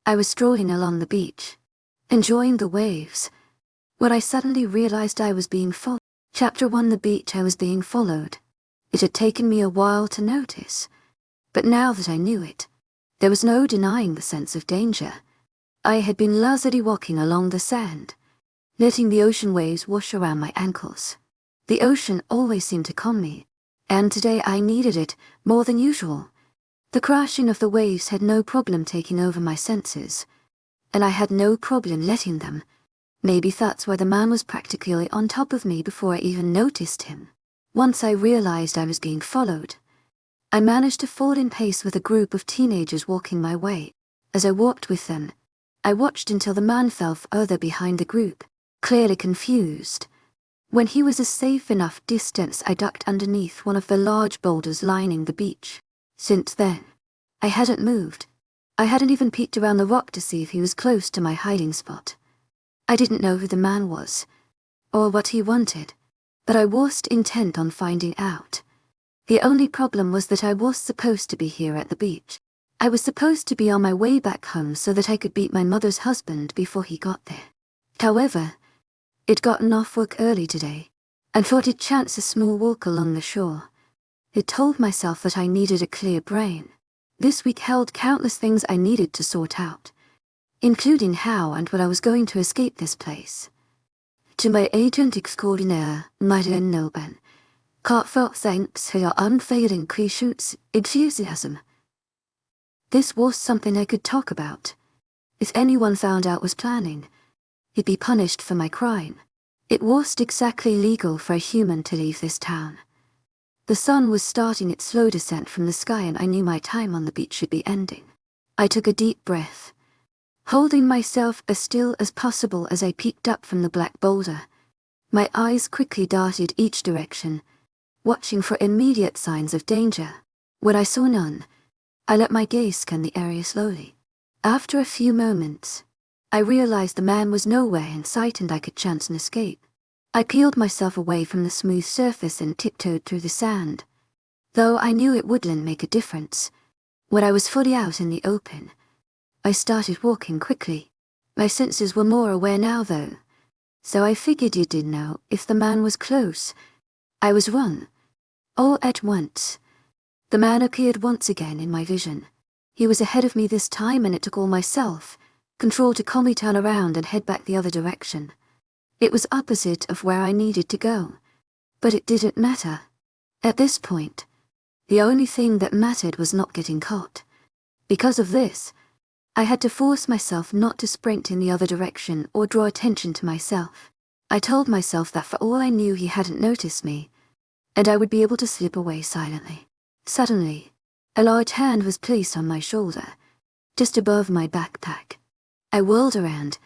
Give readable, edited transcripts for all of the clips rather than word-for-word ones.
I was strolling along the beach, enjoying the waves, when I suddenly realized I was being followed. Chapter 1: The beach. I was being followed. It had taken me a while to notice, but now that I knew it, there was no denying the sense of danger. I had been lazily walking along the sand, letting the ocean waves wash around my ankles. The ocean always seemed to calm me, and today I needed it more than usual. The crashing of the waves had no problem taking over my senses, and I had no problem letting them. Maybe that's why the man was practically on top of me before I even noticed him. Once I realized I was being followed, I managed to fall in pace with a group of teenagers walking my way. As I walked with them, I watched until the man fell further behind the group, clearly confused. When he was a safe enough distance, I ducked underneath one of the large boulders lining the beach. Since then, I hadn't moved. I hadn't even peeked around the rock to see if he was close to my hiding spot. I didn't know who the man was, or what he wanted, but I was intent on finding out. The only problem was that I was supposed to be here at the beach. I was supposed to be on my way back home so that I could beat my mother's husband before he got there. However, I'd gotten off work early today, and thought I'd chance a small walk along the shore. I told myself that I needed a clear brain. This week held countless things I needed to sort out, including how and when I was going to escape this place. To my agent extraordinaire, Madeleine Noban, heartfelt thanks for your unfailing patience, enthusiasm. This was something I could talk about. If anyone found out was planning, he'd be punished for my crime. It wasn't exactly legal for a human to leave this town. The sun was starting its slow descent from the sky, and I knew my time on the beach should be ending. I took a deep breath, holding myself as still as possible as I peeked up from the black boulder. My eyes quickly darted each direction, watching for immediate signs of danger. When I saw none, I let my gaze scan the area slowly. After a few moments, I realized the man was nowhere in sight and I could chance an escape. I peeled myself away from the smooth surface and tiptoed through the sand, though I knew it wouldn't make a difference. When I was fully out in the open, I started walking quickly. My senses were more aware now though, so I figured you did know if the man was close. I was wrong. All at once, the man appeared once again in my vision. He was ahead of me this time, and it took all my self-control to calmly turn around and head back the other direction. It was opposite of where I needed to go, but it didn't matter. At this point, the only thing that mattered was not getting caught. Because of this, I had to force myself not to sprint in the other direction or draw attention to myself. I told myself that for all I knew he hadn't noticed me, and I would be able to slip away silently. Suddenly, a large hand was placed on my shoulder, just above my backpack. I whirled around,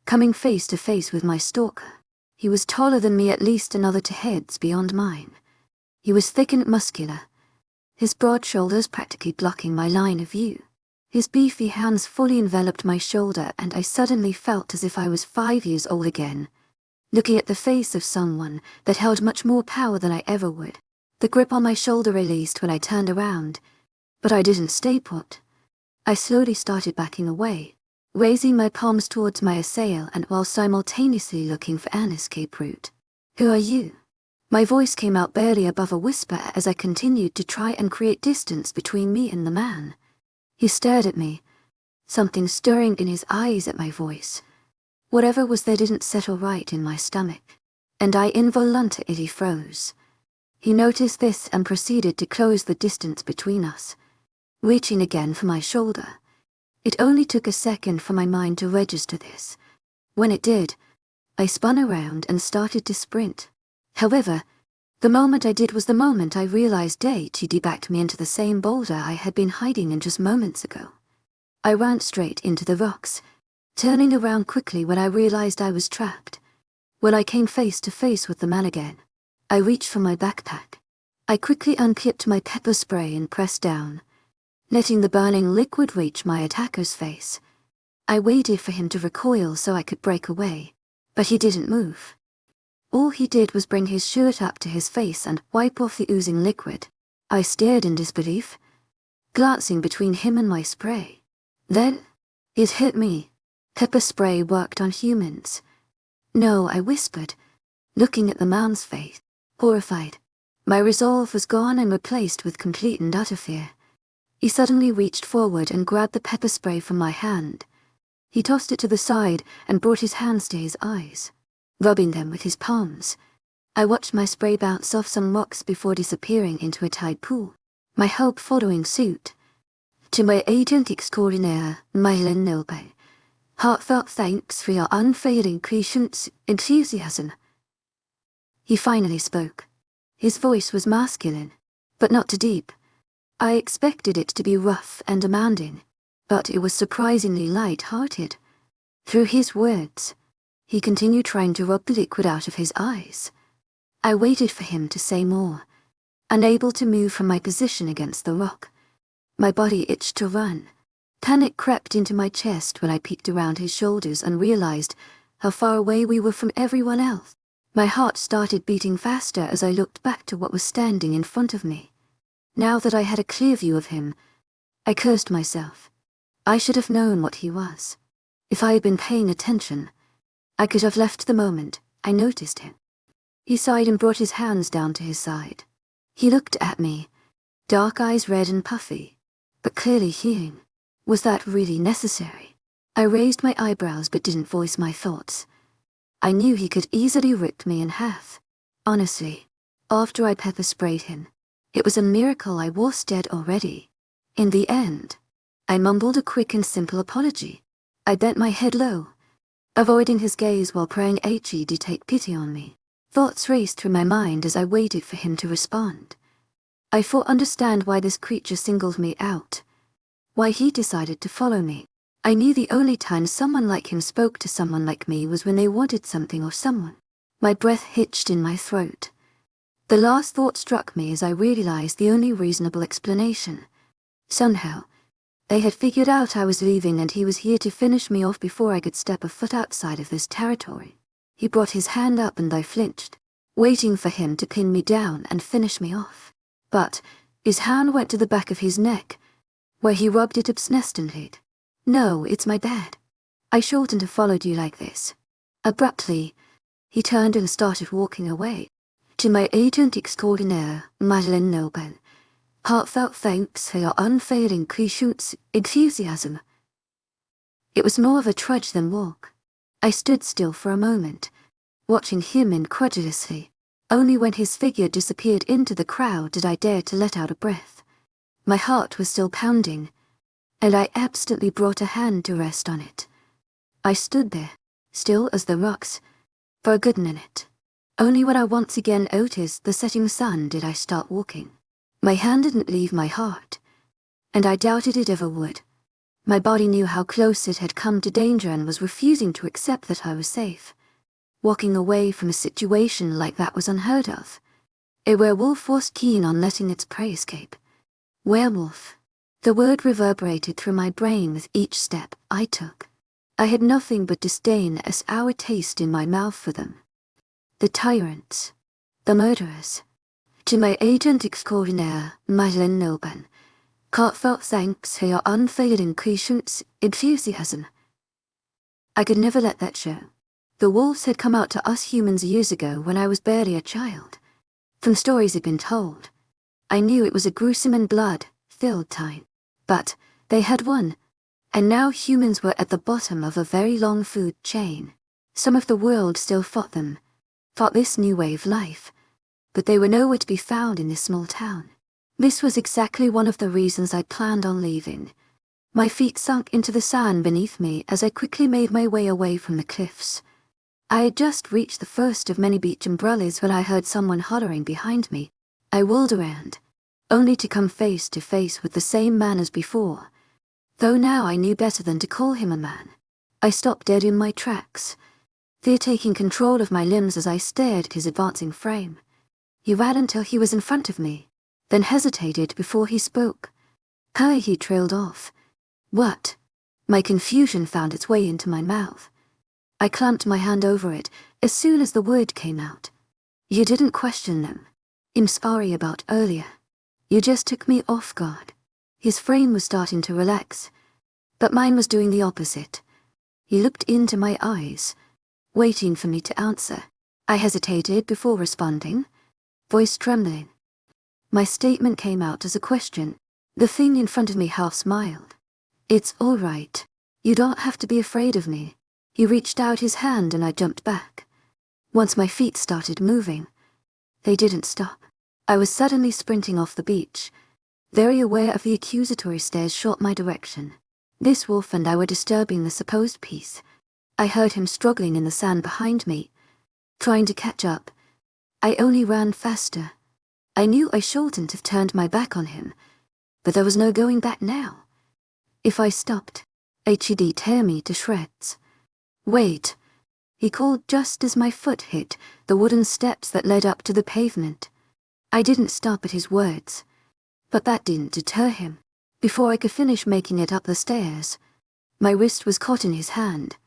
coming face to face with my stalker. He was taller than me, at least another 2 heads beyond mine. He was thick and muscular, his broad shoulders practically blocking my line of view. His beefy hands fully enveloped my shoulder, and I suddenly felt as if I was 5 years old again, looking at the face of someone that held much more power than I ever would. The grip on my shoulder released when I turned around, but I didn't stay put. I slowly started backing away, raising my palms towards my assailant and while simultaneously looking for an escape route. "Who are you?" My voice came out barely above a whisper as I continued to try and create distance between me and the man. He stared at me, something stirring in his eyes at my voice. Whatever was there didn't settle right in my stomach, and I involuntarily froze. He noticed this and proceeded to close the distance between us, reaching again for my shoulder. It only took a second for my mind to register this. When it did, I spun around and started to sprint. However, the moment I did was the moment I realized he'd backed me into the same boulder I had been hiding in just moments ago. I ran straight into the rocks, turning around quickly when I realized I was trapped. When I came face to face with the man again, I reached for my backpack. I quickly unclipped my pepper spray and pressed down, letting the burning liquid reach my attacker's face. I waited for him to recoil so I could break away, but he didn't move. All he did was bring his shirt up to his face and wipe off the oozing liquid. I stared in disbelief, glancing between him and my spray. Then, It hit me. Pepper spray worked on humans. No, I whispered, looking at the man's face, horrified. My resolve was gone and replaced with complete and utter fear. He suddenly reached forward and grabbed the pepper spray from my hand. He tossed it to the side and brought his hands to his eyes, rubbing them with his palms. I watched my spray bounce off some rocks before disappearing into a tide pool, my hope following suit. To my agent extraordinaire, webnovel, heartfelt thanks for your unfailing patience, enthusiasm. He finally spoke. His voice was masculine, but not too deep. I expected it to be rough and demanding, but it was surprisingly light-hearted. Through his words, he continued trying to rub the liquid out of his eyes. I waited for him to say more, unable to move from my position against the rock. My body itched to run. Panic crept into my chest when I peeked around his shoulders and realized how far away we were from everyone else. My heart started beating faster as I looked back to what was standing in front of me. Now that I had a clear view of him, I cursed myself. I should have known what he was. If I had been paying attention, I could have left the moment I noticed him. He sighed and brought his hands down to his side. He looked at me, dark eyes red and puffy, but clearly healing. Was that really necessary? I raised my eyebrows but didn't voice my thoughts. I knew he could easily rip me in half. Honestly, after I pepper sprayed him, it was a miracle I was dead already. In the end, I mumbled a quick and simple apology. I bent my head low, avoiding his gaze while praying he'd take pity on me. Thoughts raced through my mind as I waited for him to respond. I thought understand why this creature singled me out, why he decided to follow me. I knew the only time someone like him spoke to someone like me was when they wanted something or someone. My breath hitched in my throat. The last thought struck me as I realized the only reasonable explanation. Somehow, they had figured out I was leaving and he was here to finish me off before I could step a foot outside of this territory. He brought his hand up and I flinched, waiting for him to pin me down and finish me off. But his hand went to the back of his neck, where he rubbed it obstinately. No, it's my bed. I shouldn't have followed you like this. Abruptly, he turned and started walking away. To my agent extraordinaire, webnovel, heartfelt thanks for your unfailing patience, enthusiasm. It was more of a trudge than walk. I stood still for a moment, watching him incredulously. Only when his figure disappeared into the crowd did I dare to let out a breath. My heart was still pounding, and I absently brought a hand to rest on it. I stood there, still as the rocks, for a good minute. Only when I once again noticed the setting sun did I start walking. My hand didn't leave my heart, and I doubted it ever would. My body knew how close it had come to danger and was refusing to accept that I was safe. Walking away from a situation like that was unheard of. A werewolf was keen on letting its prey escape. Werewolf. The word reverberated through my brain with each step I took. I had nothing but disdain as sour taste in my mouth for them. The tyrants. The murderers. To my agent extraordinaire, webnovel, heartfelt thanks for your unfailing patience, enthusiasm. I could never let that show. The wolves had come out to us humans years ago when I was barely a child. From stories had been told, I knew it was a gruesome and blood-filled time. But they had won, and now humans were at the bottom of a very long food chain. Some of the world still fought them, fought this new way of life, but they were nowhere to be found in this small town. This was exactly one of the reasons I'd planned on leaving. My feet sunk into the sand beneath me as I quickly made my way away from the cliffs. I had just reached the first of many beach umbrellas when I heard someone hollering behind me. I whirled around, only to come face to face with the same man as before, though now I knew better than to call him a man. I stopped dead in my tracks, fear taking control of my limbs as I stared at his advancing frame. He ran until he was in front of me, then hesitated before he spoke. He trailed off. What? My confusion found its way into my mouth. I clamped my hand over it as soon as the word came out. You didn't question them. I'm sorry about earlier. You just took me off guard. His frame was starting to relax, But mine was doing the opposite. He looked into my eyes, waiting for me to answer. I hesitated before responding, voice trembling. My statement came out as a question. The thing in front of me half smiled. It's all right. You don't have to be afraid of me. He reached out his hand and I jumped back. Once my feet started moving, they didn't stop. I was suddenly sprinting off the beach, very aware of the accusatory stares shot my direction. This wolf and I were disturbing the supposed peace. I heard him struggling in the sand behind me, trying to catch up. I only ran faster. I knew I shouldn't have turned my back on him, but there was no going back now. If I stopped, he'd tear me to shreds. Wait, he called just as my foot hit the wooden steps that led up to the pavement. I didn't stop at his words, but that didn't deter him. Before I could finish making it up the stairs, my wrist was caught in his hand,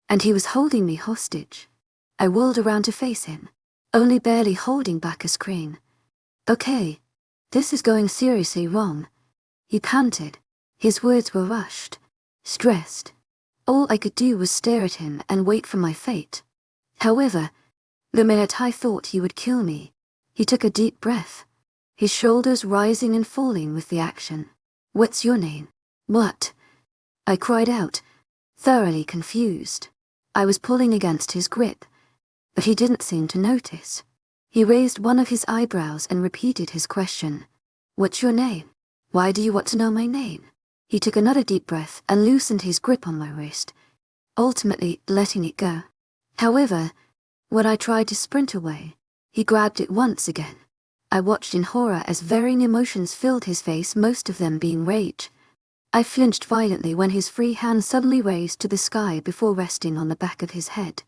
and he was holding me hostage. I whirled around to face him, only barely holding back a scream. Okay, this is going seriously wrong. He panted. His words were rushed, stressed. All I could do was stare at him and wait for my fate. However, the minute I thought he would kill me, he took a deep breath, his shoulders rising and falling with the action. What's your name? What? I cried out, thoroughly confused. I was pulling against his grip, but he didn't seem to notice. He raised one of his eyebrows and repeated his question. What's your name? Why do you want to know my name? He took another deep breath and loosened his grip on my wrist, ultimately letting it go. However, when I tried to sprint away, he grabbed it once again. I watched in horror as varying emotions filled his face, most of them being rage. I flinched violently when his free hand suddenly raised to the sky before resting on the back of his head.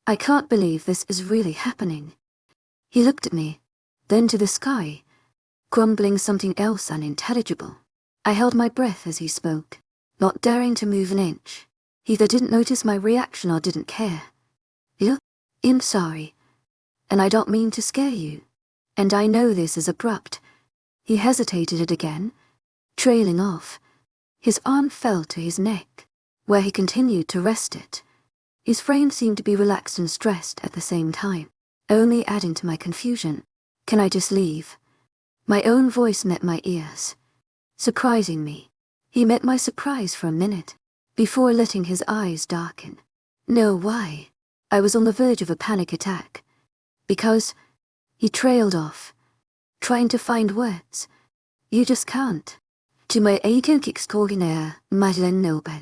I can't believe this is really happening. He looked at me, then to the sky, grumbling something else unintelligible. I held my breath as he spoke, not daring to move an inch. He either didn't notice my reaction or didn't care. Look, I'm sorry, and I don't mean to scare you. And I know this is abrupt. He hesitated it again, trailing off. His arm fell to his neck, where he continued to rest it. His frame seemed to be relaxed and stressed at the same time, only adding to my confusion. Can I just leave? My own voice met my ears, surprising me. He met my surprise for a minute, before letting his eyes darken. No, why? I was on the verge of a panic attack. Because... He trailed off, trying to find words. You just can't. To my agent extraordinaire, Noble,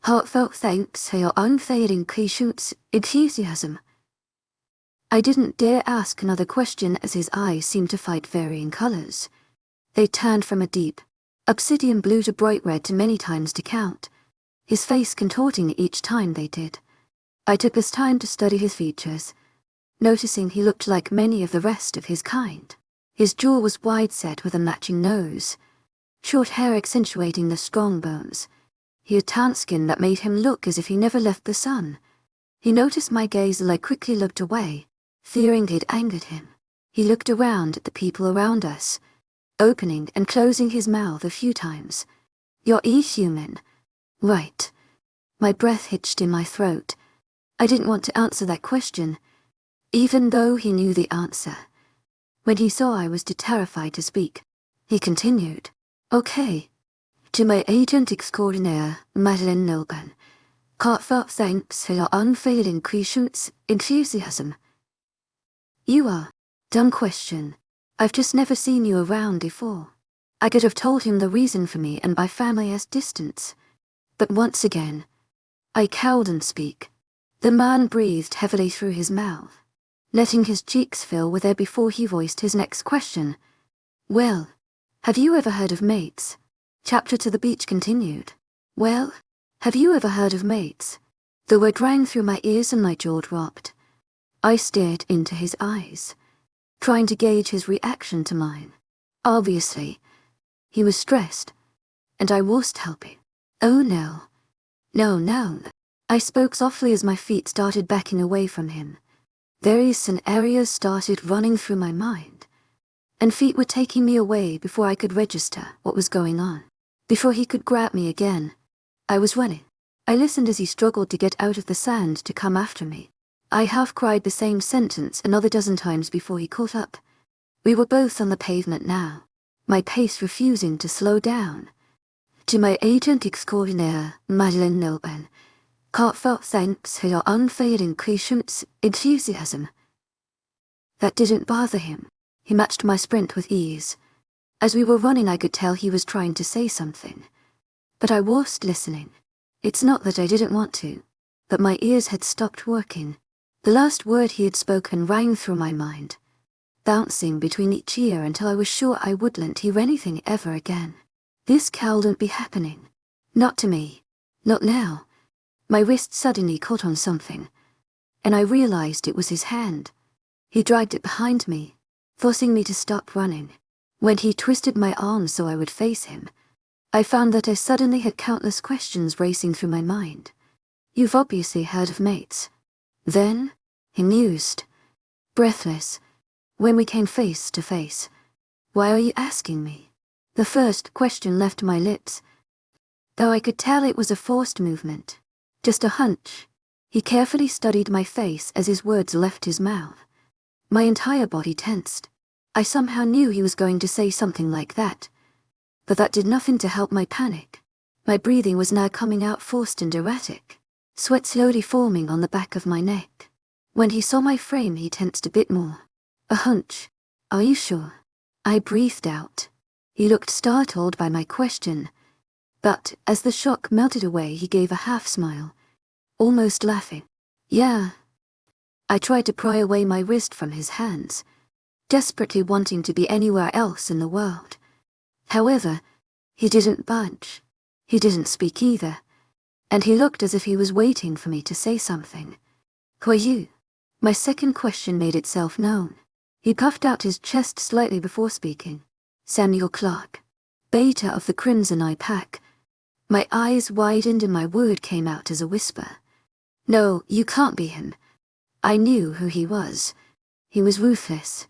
heartfelt thanks for your unfailing patience, enthusiasm. I didn't dare ask another question as his eyes seemed to fight varying colors. They turned from a deep, obsidian blue to bright red to many times to count, his face contorting each time they did. I took this time to study his features, noticing he looked like many of the rest of his kind. His jaw was wide-set with a matching nose, short hair accentuating the strong bones. He had tanned skin that made him look as if he never left the sun. He noticed my gaze and I quickly looked away, fearing it angered him. He looked around at the people around us, opening and closing his mouth a few times. You're human, right? My breath hitched in my throat. I didn't want to answer that question, even though he knew the answer. When he saw I was too terrified to speak, he continued, Okay. To my agent extraordinaire, Noble, heartfelt thanks for your unfailing patience, enthusiasm. You are. Dumb question. I've just never seen you around before. I could have told him the reason for me and my family as distance. But once again, I cowed and speak. The man breathed heavily through his mouth, letting his cheeks fill with air before he voiced his next question. Well, have you ever heard of mates? Chapter to the beach continued. Well, have you ever heard of mates? The word rang through my ears and my jaw dropped. I stared into his eyes, trying to gauge his reaction to mine. Obviously, he was stressed, and I wasn't helping. Oh no. No. I spoke softly as my feet started backing away from him. Various scenarios started running through my mind, and feet were taking me away before I could register what was going on. Before he could grab me again, I was running. I listened as he struggled to get out of the sand to come after me. I half cried the same sentence another dozen times before he caught up. We were both on the pavement now, my pace refusing to slow down. To my agent extraordinaire, Madeleine, heartfelt thanks for your unfailing patience, enthusiasm. That didn't bother him. He matched my sprint with ease. As we were running, I could tell he was trying to say something. But I wasn't listening. It's not that I didn't want to, but my ears had stopped working. The last word he had spoken rang through my mind, bouncing between each ear until I was sure I wouldn't hear anything ever again. This couldn't be happening. Not to me. Not now. My wrist suddenly caught on something, and I realized it was his hand. He dragged it behind me, forcing me to stop running. When he twisted my arm so I would face him, I found that I suddenly had countless questions racing through my mind. You've obviously heard of mates. Then, he mused, breathless, when we came face to face. Why are you asking me? The first question left my lips, though I could tell it was a forced movement, just a hunch. He carefully studied my face as his words left his mouth. My entire body tensed. I somehow knew he was going to say something like that, but that did nothing to help my panic. My breathing was now coming out forced and erratic, sweat slowly forming on the back of my neck. When he saw my frame, he tensed a bit more. A hunch. Are you sure? I breathed out. He looked startled by my question, but as the shock melted away, he gave a half smile, almost laughing. Yeah. I tried to pry away my wrist from his hands, desperately wanting to be anywhere else in the world. However, he didn't budge. He didn't speak either, and he looked as if he was waiting for me to say something. Who are you? My second question made itself known. He puffed out his chest slightly before speaking. Samuel Clark, beta of the Crimson Eye Pack. My eyes widened and my word came out as a whisper. No, you can't be him. I knew who he was. He was ruthless.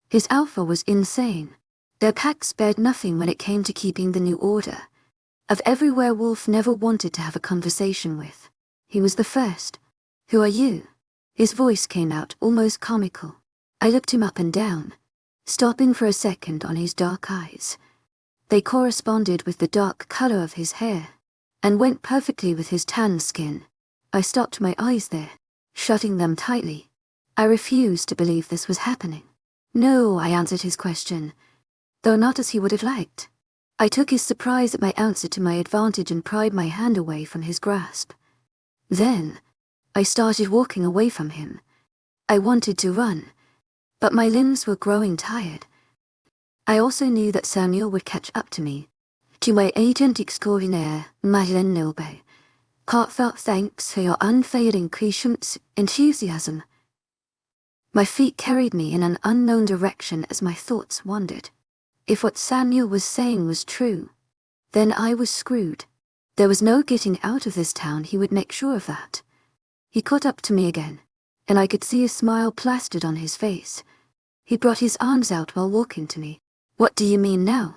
His alpha was insane. Their pack spared nothing when it came to keeping the new order. Of every werewolf never wanted to have a conversation with, he was the first. Who are you? His voice came out almost comical. I looked him up and down, stopping for a second on his dark eyes. They corresponded with the dark color of his hair, and went perfectly with his tan skin. I stopped my eyes there, shutting them tightly. I refused to believe this was happening. No, I answered his question, though not as he would have liked. I took his surprise at my answer to my advantage and pried my hand away from his grasp. Then, I started walking away from him. I wanted to run, but my limbs were growing tired. I also knew that Samuel would catch up to me. To my agent extraordinaire, Madeleine, heartfelt thanks for your unfailing patience, enthusiasm. My feet carried me in an unknown direction as my thoughts wandered. If what Samuel was saying was true, then I was screwed. There was no getting out of this town, he would make sure of that. He caught up to me again, and I could see a smile plastered on his face. He brought his arms out while walking to me. What do you mean now?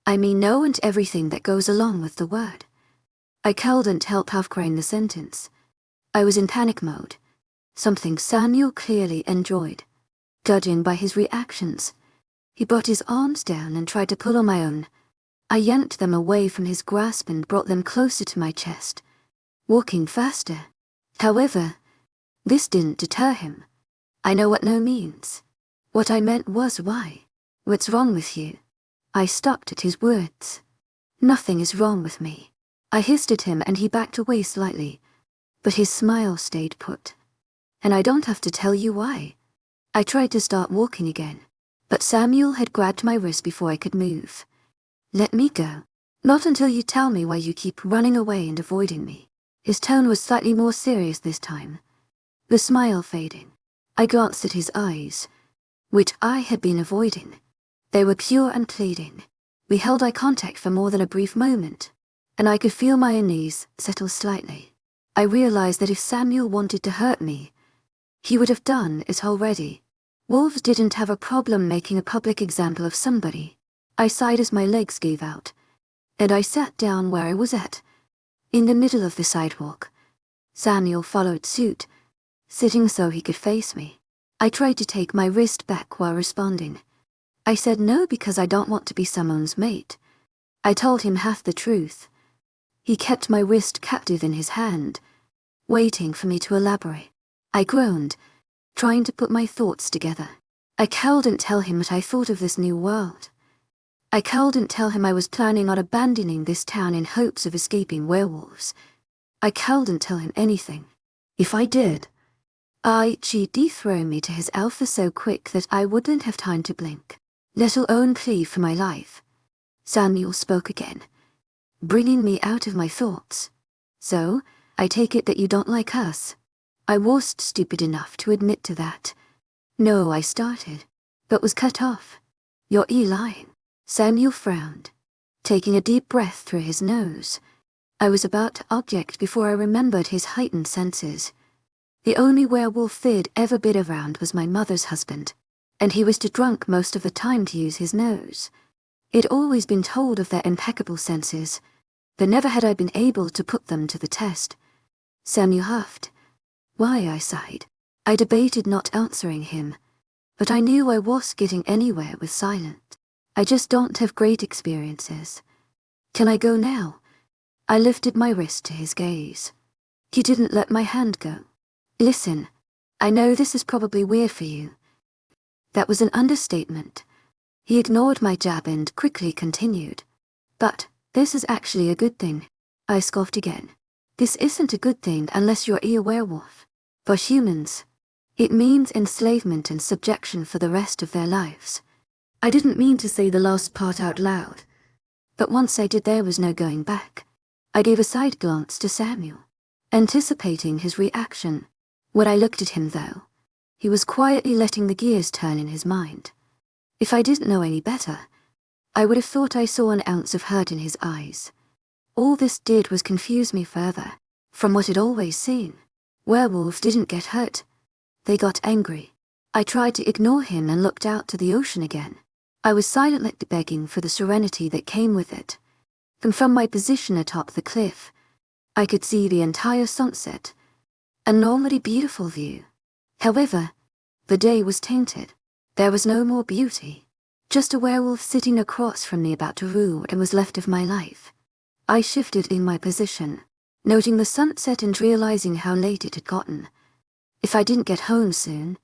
I mean no and everything that goes along with the word. I couldn't help half-crying the sentence. I was in panic mode, something Samuel clearly enjoyed. Judging by his reactions, he brought his arms down and tried to pull on my own. I yanked them away from his grasp and brought them closer to my chest, walking faster. However, this didn't deter him. I know what no means. What I meant was why. What's wrong with you? I stopped at his words. Nothing is wrong with me. I hissed at him and he backed away slightly, but his smile stayed put. And I don't have to tell you why. I tried to start walking again, but Samuel had grabbed my wrist before I could move. Let me go. Not until you tell me why you keep running away and avoiding me. His tone was slightly more serious this time, the smile fading. I glanced at his eyes, which I had been avoiding. They were pure and pleading. We held eye contact for more than a brief moment, and I could feel my knees settle slightly. I realized that if Samuel wanted to hurt me, he would have done it already. Wolves didn't have a problem making a public example of somebody. I sighed as my legs gave out, and I sat down where I was at, in the middle of the sidewalk. Samuel followed suit, sitting so he could face me. I tried to take my wrist back while responding. I said no because I don't want to be someone's mate. I told him half the truth. He kept my wrist captive in his hand, waiting for me to elaborate. I groaned, trying to put my thoughts together. I couldn't tell him what I thought of this new world. I couldn't tell him I was planning on abandoning this town in hopes of escaping werewolves. I couldn't tell him anything. If I did, she'd dethrone me to his alpha so quick that I wouldn't have time to blink, let alone plead for my life. Samuel spoke again, bringing me out of my thoughts. So, I take it that you don't like us. I wasn't stupid enough to admit to that. No, I started, but was cut off. You're lying. Samuel frowned, taking a deep breath through his nose. I was about to object before I remembered his heightened senses. The only werewolf they'd ever been around was my mother's husband, and he was too drunk most of the time to use his nose. I'd always been told of their impeccable senses, but never had I been able to put them to the test. Samuel huffed. Why, I sighed. I debated not answering him, but I knew I was getting anywhere with silence. I just don't have great experiences. Can I go now? I lifted my wrist to his gaze. He didn't let my hand go. Listen, I know this is probably weird for you. That was an understatement. He ignored my jab and quickly continued. But this is actually a good thing. I scoffed again. This isn't a good thing unless you're a werewolf. For humans, it means enslavement and subjection for the rest of their lives. I didn't mean to say the last part out loud, but once I did there was no going back. I gave a side glance to Samuel, anticipating his reaction. When I looked at him, though, he was quietly letting the gears turn in his mind. If I didn't know any better, I would have thought I saw an ounce of hurt in his eyes. All this did was confuse me further from what I'd always seen. Werewolves didn't get hurt. They got angry. I tried to ignore him and looked out to the ocean again. I was silently begging for the serenity that came with it. And from my position atop the cliff, I could see the entire sunset, a normally beautiful view. However, the day was tainted. There was no more beauty, just a werewolf sitting across from me about to rue what was left of my life. I shifted in my position, noting the sunset and realizing how late it had gotten. If I didn't get home soon,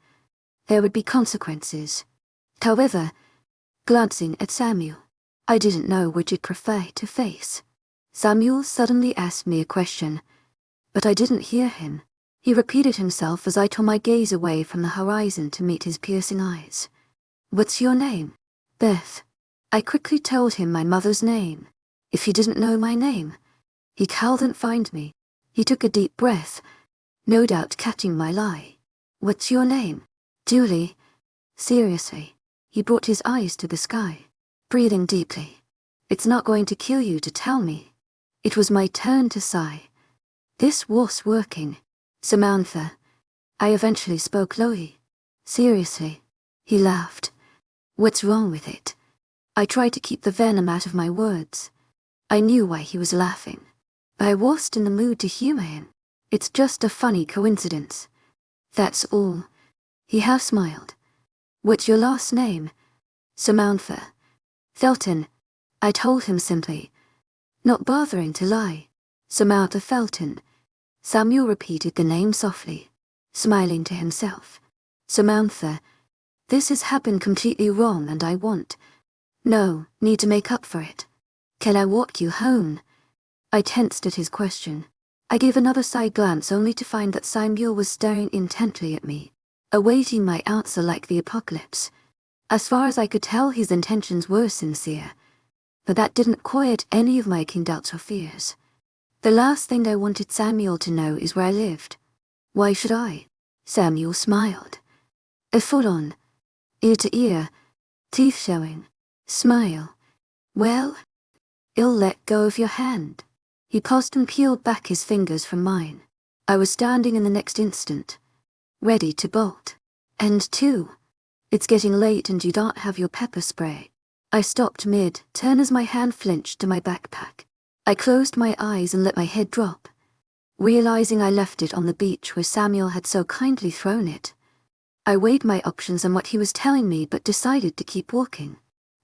there would be consequences. However, glancing at Samuel, I didn't know which I'd prefer to face. Samuel suddenly asked me a question, but I didn't hear him. He repeated himself as I tore my gaze away from the horizon to meet his piercing eyes. What's your name? Beth. I quickly told him my mother's name. If he didn't know my name, he couldn't find me. He took a deep breath, no doubt catching my lie. What's your name? Julie. Seriously. He brought his eyes to the sky, breathing deeply. It's not going to kill you to tell me. It was my turn to sigh. This was working. Samantha. I eventually spoke lowly. Seriously. He laughed. What's wrong with it? I tried to keep the venom out of my words. I knew why he was laughing, but I wasn't in the mood to humor him. It's just a funny coincidence. That's all. He half smiled. What's your last name? Samantha. Felton. I told him simply, not bothering to lie. Samantha Felton. Samuel repeated the name softly, smiling to himself. Samantha. This has happened completely wrong and I need to make up for it. Can I walk you home? I tensed at his question. I gave another side glance only to find that Samuel was staring intently at me, awaiting my answer like the apocalypse. As far as I could tell, his intentions were sincere, but that didn't quiet any of my keen doubts or fears. The last thing I wanted Samuel to know is where I lived. Why should I? Samuel smiled. A full-on, ear-to-ear, teeth showing, smile. Well, I'll let go of your hand. He paused and peeled back his fingers from mine. I was standing in the next instant, ready to bolt. And two, it's getting late and you don't have your pepper spray. I stopped mid-turn as my hand flinched to my backpack. I closed my eyes and let my head drop, realizing I left it on the beach where Samuel had so kindly thrown it. I weighed my options and what he was telling me but decided to keep walking.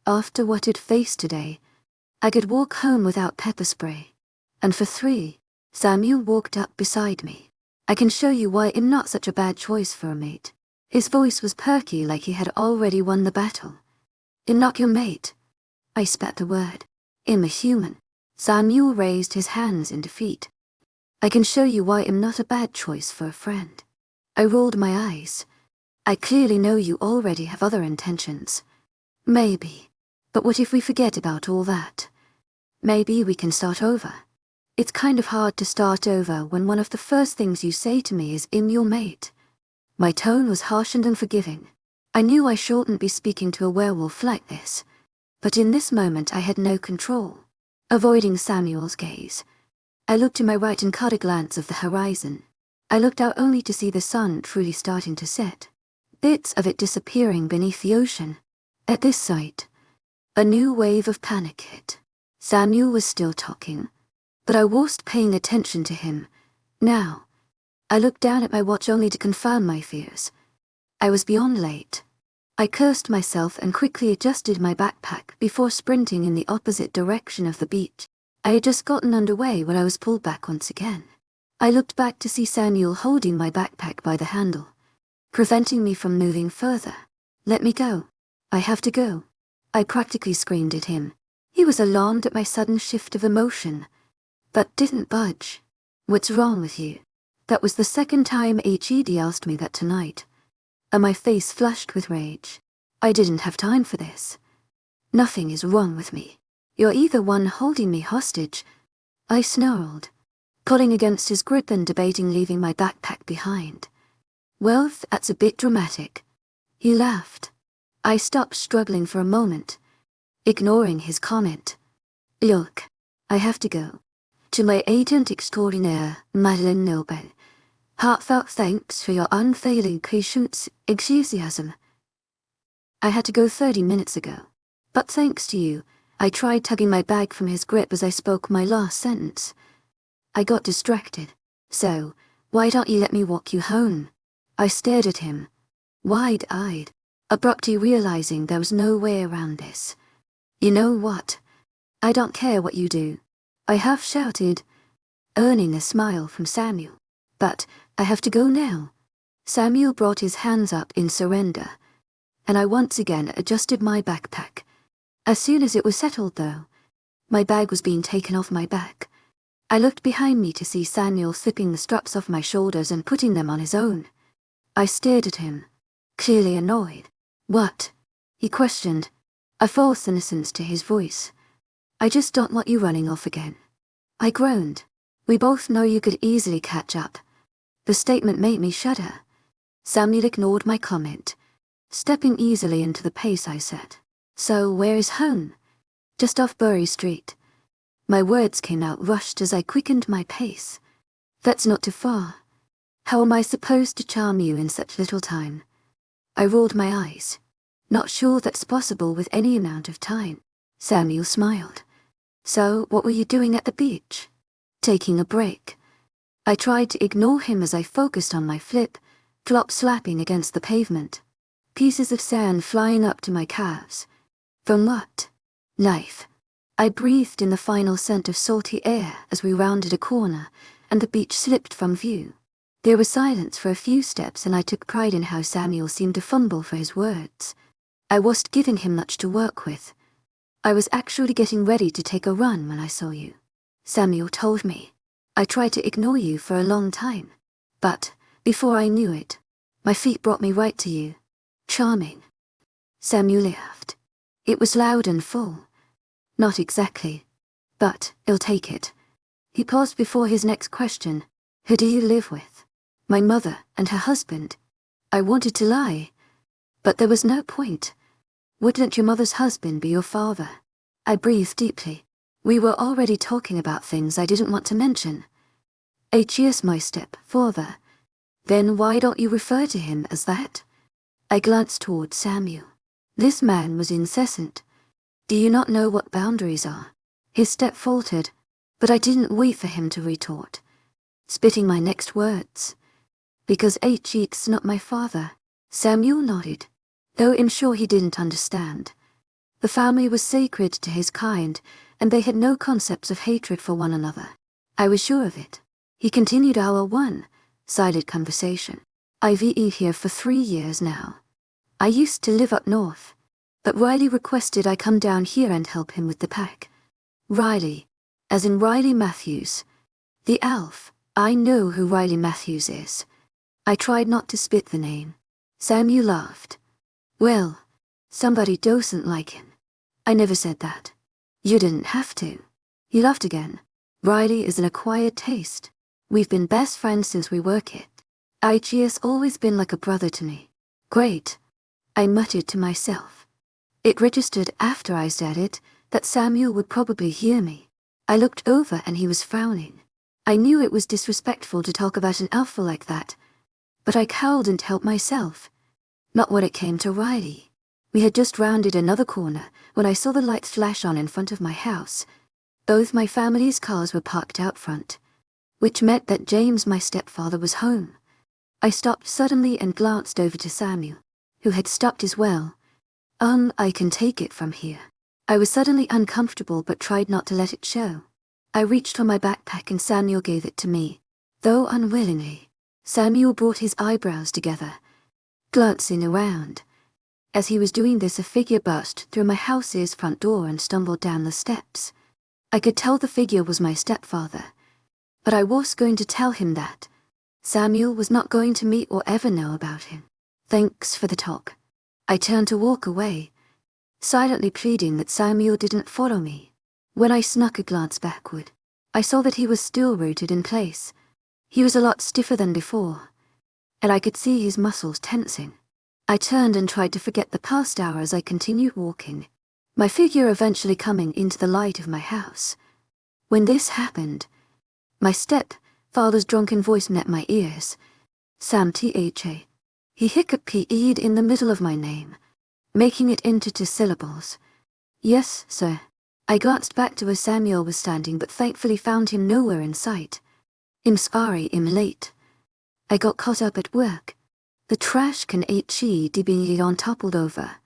After what I'd faced today, I could walk home without pepper spray. And for 3, Samuel walked up beside me. I can show you why I'm not such a bad choice for a mate. His voice was perky like he had already won the battle. I'm not your mate. I spat the word. I'm a human. Samuel raised his hands in defeat. I can show you why I'm not a bad choice for a friend. I rolled my eyes. I clearly know you already have other intentions. Maybe. But what if we forget about all that? Maybe we can start over. It's kind of hard to start over when one of the first things you say to me is I'm your mate. My tone was harsh and unforgiving. I knew I shouldn't be speaking to a werewolf like this, but in this moment I had no control. Avoiding Samuel's gaze, I looked to my right and caught a glance of the horizon. I looked out only to see the sun truly starting to set, bits of it disappearing beneath the ocean. At this sight, a new wave of panic hit. Samuel was still talking, but I wasn't paying attention to him. Now, I looked down at my watch only to confirm my fears. I was beyond late. I cursed myself and quickly adjusted my backpack before sprinting in the opposite direction of the beach. I had just gotten underway when I was pulled back once again. I looked back to see Samuel holding my backpack by the handle, preventing me from moving further. Let me go. I have to go. I practically screamed at him. He was alarmed at my sudden shift of emotion, but didn't budge. What's wrong with you? That was the second time HED asked me that tonight, and my face flushed with rage. I didn't have time for this. Nothing is wrong with me. You're either one holding me hostage, I snarled, pulling against his grip and debating leaving my backpack behind. Well, that's a bit dramatic. He laughed. I stopped struggling for a moment, ignoring his comment. Look, I have to go. To my agent extraordinaire, Madeleine Noble. Heartfelt thanks for your unfailing patience, enthusiasm. I had to go 30 minutes ago, but thanks to you, I tried tugging my bag from his grip as I spoke my last sentence. I got distracted. So, why don't you let me walk you home? I stared at him, wide-eyed, abruptly realizing there was no way around this. You know what? I don't care what you do. I half shouted, earning a smile from Samuel. But I have to go now. Samuel brought his hands up in surrender, and I once again adjusted my backpack. As soon as it was settled, though, my bag was being taken off my back. I looked behind me to see Samuel slipping the straps off my shoulders and putting them on his own. I stared at him, clearly annoyed. What? He questioned, a false innocence to his voice. I just don't want you running off again. I groaned. We both know you could easily catch up. The statement made me shudder. Samuel ignored my comment, stepping easily into the pace I set. So where is home? Just off Bury Street. My words came out rushed as I quickened my pace. That's not too far. How am I supposed to charm you in such little time? I rolled my eyes. Not sure that's possible with any amount of time. Samuel smiled. So what were you doing at the beach? Taking a break. I tried to ignore him as I focused on my flip, flop slapping against the pavement. Pieces of sand flying up to my calves. From what? Life. I breathed in the final scent of salty air as we rounded a corner, and the beach slipped from view. There was silence for a few steps, and I took pride in how Samuel seemed to fumble for his words. I wasn't giving him much to work with. I was actually getting ready to take a run when I saw you. Samuel told me. I tried to ignore you for a long time, but, before I knew it, my feet brought me right to you. Charming. Samuel laughed. It was loud and full. Not exactly, but I'll take it. He paused before his next question. Who do you live with? My mother and her husband. I wanted to lie, but there was no point. Wouldn't your mother's husband be your father? I breathed deeply. We were already talking about things I didn't want to mention. H.E.S. my stepfather. Then why don't you refer to him as that? I glanced toward Samuel. This man was incessant. Do you not know what boundaries are? His step faltered. But I didn't wait for him to retort, spitting my next words. Because it's not my father. Samuel nodded, though I'm sure he didn't understand. The family was sacred to his kind, and they had no concepts of hatred for one another. I was sure of it. He continued our one-sided conversation. I've been here for 3 years now. I used to live up north, but Riley requested I come down here and help him with the pack. Riley, as in Riley Matthews. The elf. I know who Riley Matthews is. I tried not to spit the name. Samuel laughed. Well, somebody doesn't like him. I never said that. You didn't have to. He laughed again. Riley is an acquired taste. We've been best friends since we were kids. He has always been like a brother to me. Great. I muttered to myself. It registered after I said it that Samuel would probably hear me. I looked over and he was frowning. I knew it was disrespectful to talk about an alpha like that, but I couldn't help myself. Not when it came to Riley. We had just rounded another corner when I saw the lights flash on in front of my house. Both my family's cars were parked out front, which meant that James, my stepfather, was home. I stopped suddenly and glanced over to Samuel, who had stopped as well. I can take it from here. I was suddenly uncomfortable but tried not to let it show. I reached for my backpack and Samuel gave it to me, though unwillingly. Samuel brought his eyebrows together, glancing around. As he was doing this, a figure burst through my house's front door and stumbled down the steps. I could tell the figure was my stepfather, but I was going to tell him that Samuel was not going to meet or ever know about him. Thanks for the talk. I turned to walk away, silently pleading that Samuel didn't follow me. When I snuck a glance backward, I saw that he was still rooted in place. He was a lot stiffer than before, and I could see his muscles tensing. I turned and tried to forget the past hour as I continued walking, my figure eventually coming into the light of my house. When this happened, my stepfather's drunken voice met my ears. Sam Tha. He hiccuped in the middle of my name, making it into 2 syllables. Yes, sir. I glanced back to where Samuel was standing but thankfully found him nowhere in sight. I'm sorry I'm late. I got caught up at work. The trash can being toppled over,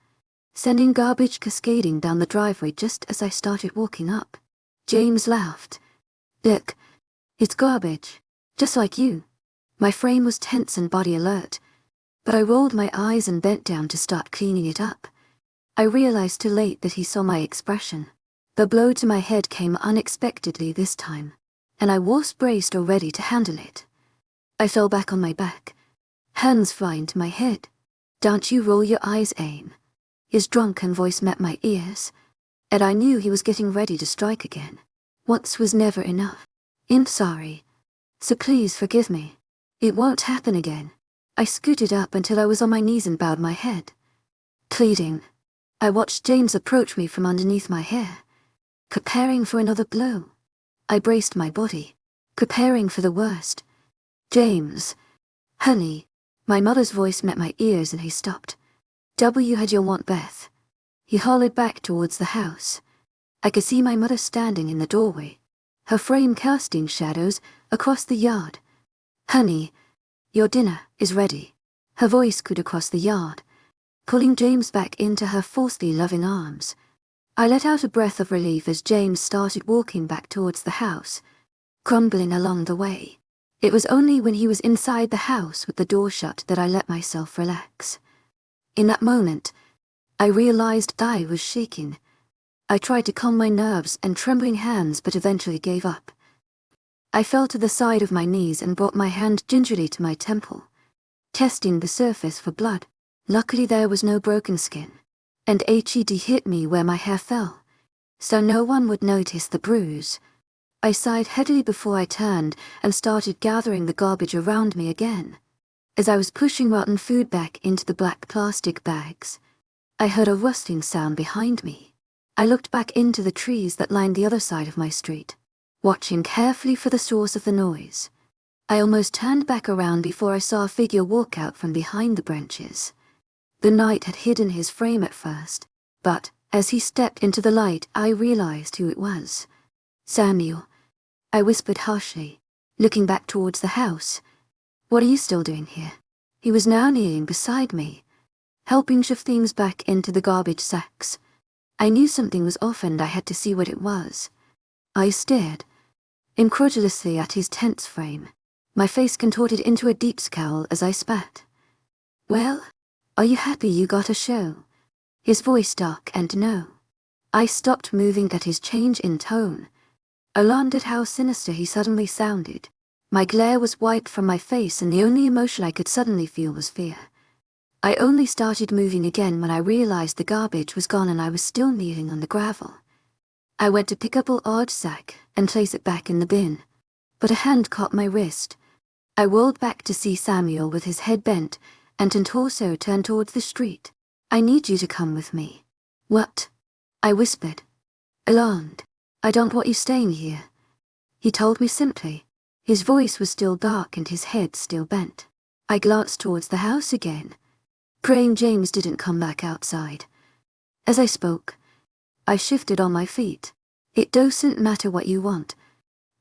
sending garbage cascading down the driveway just as I started walking up. James laughed. Look, it's garbage, just like you. My frame was tense and body alert, but I rolled my eyes and bent down to start cleaning it up. I realized too late that he saw my expression. The blow to my head came unexpectedly this time, and I was braced or ready to handle it. I fell back on my back, hands flying to my head. Don't you roll your eyes, Aim. His drunken voice met my ears, and I knew he was getting ready to strike again. Once was never enough. I'm sorry, so please forgive me. It won't happen again. I scooted up until I was on my knees and bowed my head. Pleading, I watched James approach me from underneath my hair, preparing for another blow. I braced my body, preparing for the worst. James, honey. My mother's voice met my ears and he stopped. W had your want, Beth. He hollered back towards the house. I could see my mother standing in the doorway, her frame casting shadows across the yard. Honey, your dinner is ready. Her voice cooed across the yard, pulling James back into her falsely loving arms. I let out a breath of relief as James started walking back towards the house, crumbling along the way. It was only when he was inside the house with the door shut that I let myself relax. In that moment, I realized I was shaking. I tried to calm my nerves and trembling hands but eventually gave up. I fell to the side of my knees and brought my hand gingerly to my temple, testing the surface for blood. Luckily there was no broken skin, and HED hit me where my hair fell, so no one would notice the bruise. I sighed heavily before I turned and started gathering the garbage around me again. As I was pushing rotten food back into the black plastic bags, I heard a rustling sound behind me. I looked back into the trees that lined the other side of my street, watching carefully for the source of the noise. I almost turned back around before I saw a figure walk out from behind the branches. The night had hidden his frame at first, but as he stepped into the light, I realized who it was. Samuel. I whispered harshly, looking back towards the house. "What are you still doing here?" He was now kneeling beside me, helping shove things back into the garbage sacks. I knew something was off and I had to see what it was. I stared incredulously at his tense frame, my face contorted into a deep scowl as I spat. "Well, are you happy you got a show?" His voice dark and no. I stopped moving at his change in tone, alarmed at how sinister he suddenly sounded. My glare was wiped from my face and the only emotion I could suddenly feel was fear. I only started moving again when I realized the garbage was gone and I was still kneeling on the gravel. I went to pick up a large sack and place it back in the bin, but a hand caught my wrist. I whirled back to see Samuel with his head bent and his torso turned towards the street. "I need you to come with me." "What?" I whispered, alarmed. "I don't want you staying here," he told me simply. His voice was still dark and his head still bent. I glanced towards the house again, praying James didn't come back outside. As I spoke, I shifted on my feet. "It doesn't matter what you want.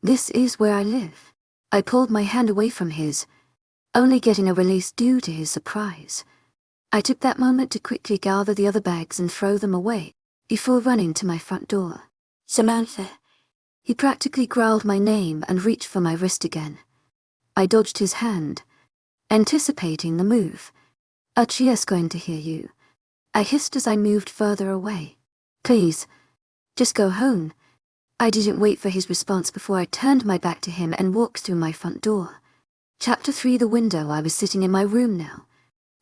This is where I live." I pulled my hand away from his, only getting a release due to his surprise. I took that moment to quickly gather the other bags and throw them away, before running to my front door. "Samantha." He practically growled my name and reached for my wrist again. I dodged his hand, anticipating the move. "Archie's going to hear you," I hissed as I moved further away. "Please, just go home." I didn't wait for his response before I turned my back to him and walked through my front door. Chapter 3. The window. I was sitting in my room now,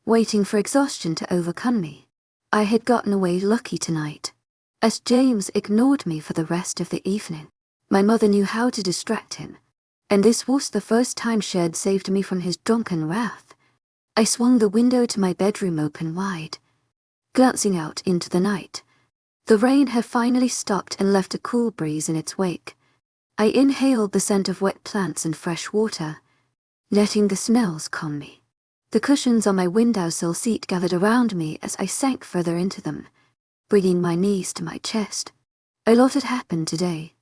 waiting for exhaustion to overcome me. I had gotten away lucky tonight, as James ignored me for the rest of the evening. My mother knew how to distract him, and this was the first time she had saved me from his drunken wrath. I swung the window to my bedroom open wide, glancing out into the night. The rain had finally stopped and left a cool breeze in its wake. I inhaled the scent of wet plants and fresh water, letting the smells calm me. The cushions on my windowsill seat gathered around me as I sank further into them, bringing my knees to my chest. A lot had happened today,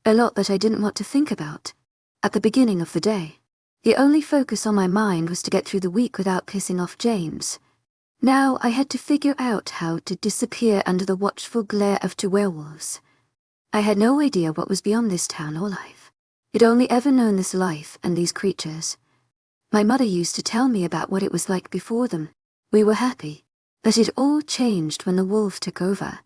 a lot that I didn't want to think about. At the beginning of the day, the only focus on my mind was to get through the week without pissing off James. Now I had to figure out how to disappear under the watchful glare of two werewolves. I had no idea what was beyond this town or life. I'd only ever known this life and these creatures. My mother used to tell me about what it was like before them. We were happy, but it all changed when the wolf took over,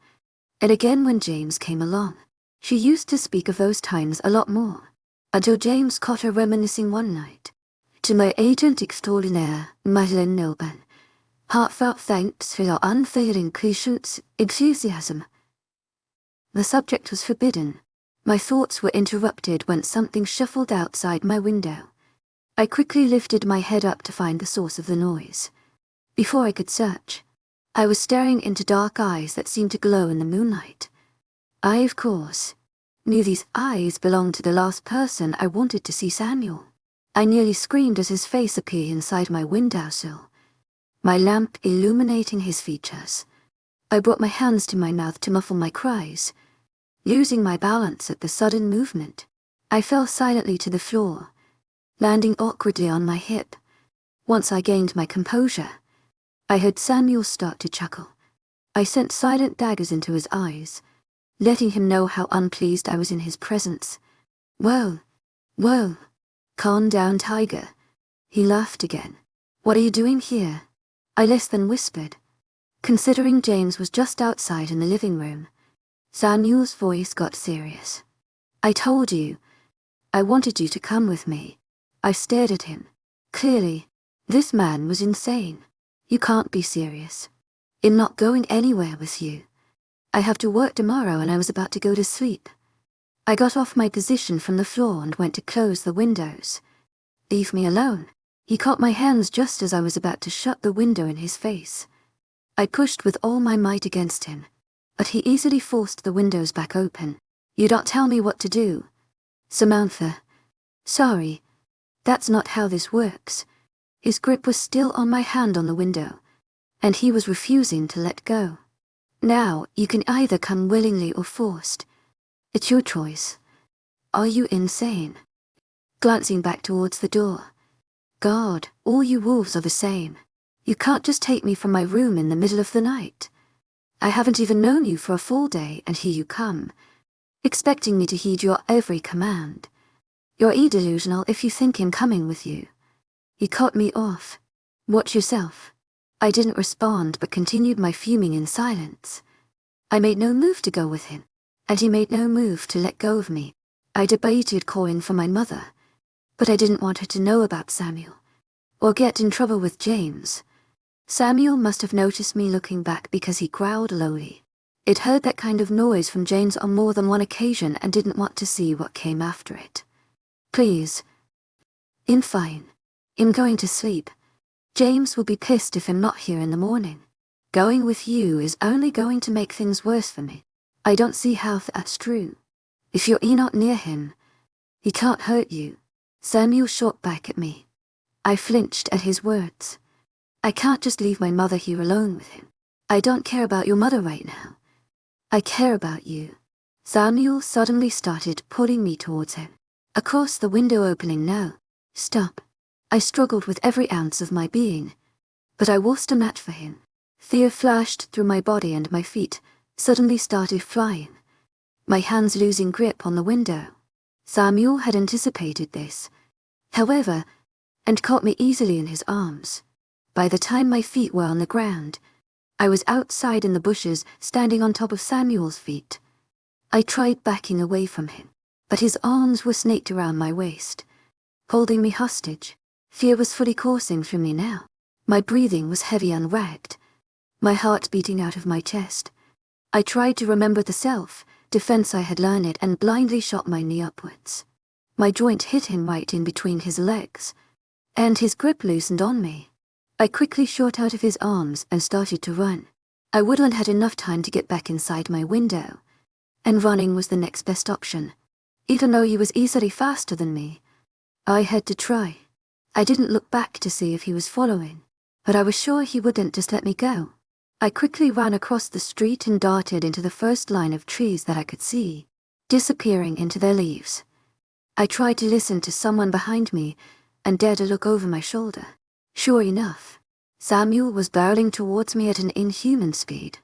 and again when James came along. She used to speak of those times a lot more, until James caught her reminiscing one night. "To my agent extraordinaire, Madeleine Milburn, heartfelt thanks for your unfailing patience, enthusiasm." The subject was forbidden. My thoughts were interrupted when something shuffled outside my window. I quickly lifted my head up to find the source of the noise. Before I could search, I was staring into dark eyes that seemed to glow in the moonlight. I, of course, knew these eyes belonged to the last person I wanted to see, Samuel. I nearly screamed as his face appeared inside my windowsill, my lamp illuminating his features. I brought my hands to my mouth to muffle my cries, losing my balance at the sudden movement. I fell silently to the floor, landing awkwardly on my hip. Once I gained my composure, I heard Samuel start to chuckle. I sent silent daggers into his eyes, letting him know how unpleased I was in his presence. Whoa, calm down, Tiger." He laughed again. "What are you doing here?" I less than whispered, considering James was just outside in the living room. Samuel's voice got serious. "I told you. I wanted you to come with me." I stared at him. Clearly, this man was insane. "You can't be serious. I'm not going anywhere with you. I have to work tomorrow and I was about to go to sleep." I got off my position from the floor and went to close the windows. "Leave me alone." He caught my hands just as I was about to shut the window in his face. I pushed with all my might against him, but he easily forced the windows back open. "You don't tell me what to do." "Samantha, sorry, that's not how this works." His grip was still on my hand on the window, and he was refusing to let go. "Now, you can either come willingly or forced. It's your choice. Are you insane? Glancing back towards the door. God, all you wolves are the same. You can't just take me from my room in the middle of the night. I haven't even known you for a full day, and here you come, expecting me to heed your every command. You're delusional if you think I'm coming with you. You cut me off. Watch yourself. I didn't respond but continued my fuming in silence. I made no move to go with him, and he made no move to let go of me. I debated calling for my mother, but I didn't want her to know about Samuel, or get in trouble with James. Samuel must have noticed me looking back because he growled lowly. It heard that kind of noise from James on more than one occasion and didn't want to see what came after it. Please. I'm fine. I'm going to sleep. James will be pissed if I'm not here in the morning. Going with you is only going to make things worse for me. I don't see how that's true. If you're not near him, he can't hurt you. Samuel shot back at me. I flinched at his words. I can't just leave my mother here alone with him. I don't care about your mother right now. I care about you. Samuel suddenly started pulling me towards him. Across the window opening now. Stop. I struggled with every ounce of my being, but I wasn't a match for him. Fear flashed through my body and my feet suddenly started flying, my hands losing grip on the window. Samuel had anticipated this, however, and caught me easily in his arms. By the time my feet were on the ground, I was outside in the bushes, standing on top of Samuel's feet. I tried backing away from him, but his arms were snaked around my waist, holding me hostage. Fear was fully coursing through me now. My breathing was heavy and ragged, my heart beating out of my chest. I tried to remember the self-defense I had learned and blindly shot my knee upwards. My joint hit him right in between his legs, and his grip loosened on me. I quickly shot out of his arms and started to run. I wouldn't had enough time to get back inside my window, and running was the next best option. Even though he was easily faster than me, I had to try. I didn't look back to see if he was following, but I was sure he wouldn't just let me go. I quickly ran across the street and darted into the first line of trees that I could see, disappearing into their leaves. I tried to listen to someone behind me and dared to look over my shoulder. Sure enough, Samuel was barreling towards me at an inhuman speed.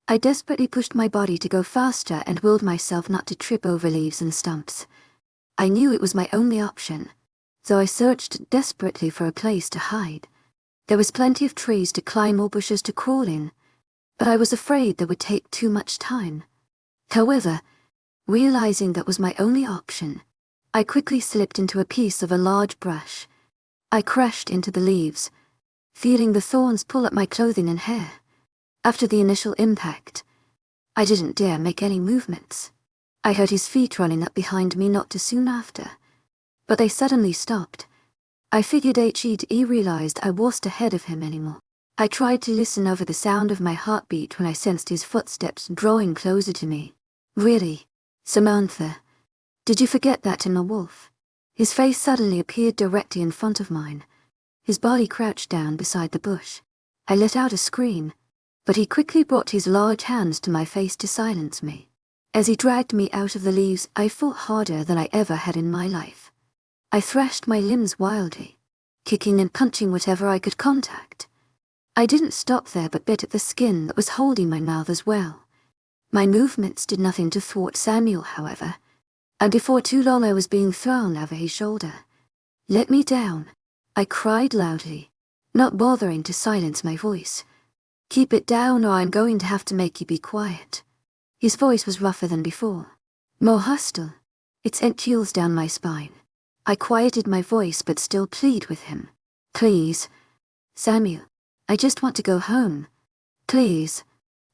I desperately pushed my body to go faster and willed myself not to trip over leaves and stumps. I knew it was my only option, so I searched desperately for a place to hide. There was plenty of trees to climb or bushes to crawl in, but I was afraid that would take too much time. However, realizing that was my only option, I quickly slipped into a piece of a large brush. I crashed into the leaves, feeling the thorns pull at my clothing and hair. After the initial impact, I didn't dare make any movements. I heard his feet running up behind me not too soon after, but they suddenly stopped. I figured he realized I wasn't ahead of him anymore. I tried to listen over the sound of my heartbeat when I sensed his footsteps drawing closer to me. Really, Samantha, did you forget that in a wolf? His face suddenly appeared directly in front of mine, his body crouched down beside the bush. I let out a scream, but he quickly brought his large hands to my face to silence me. As he dragged me out of the leaves, I fought harder than I ever had in my life. I thrashed my limbs wildly, kicking and punching whatever I could contact. I didn't stop there but bit at the skin that was holding my mouth as well. My movements did nothing to thwart Samuel, however, and before too long I was being thrown over his shoulder. Let me down, I cried loudly, not bothering to silence my voice. Keep it down or I'm going to have to make you be quiet. His voice was rougher than before, more hostile. It sent chills down my spine. I quieted my voice but still pleaded with him. Please, Samuel, I just want to go home. Please.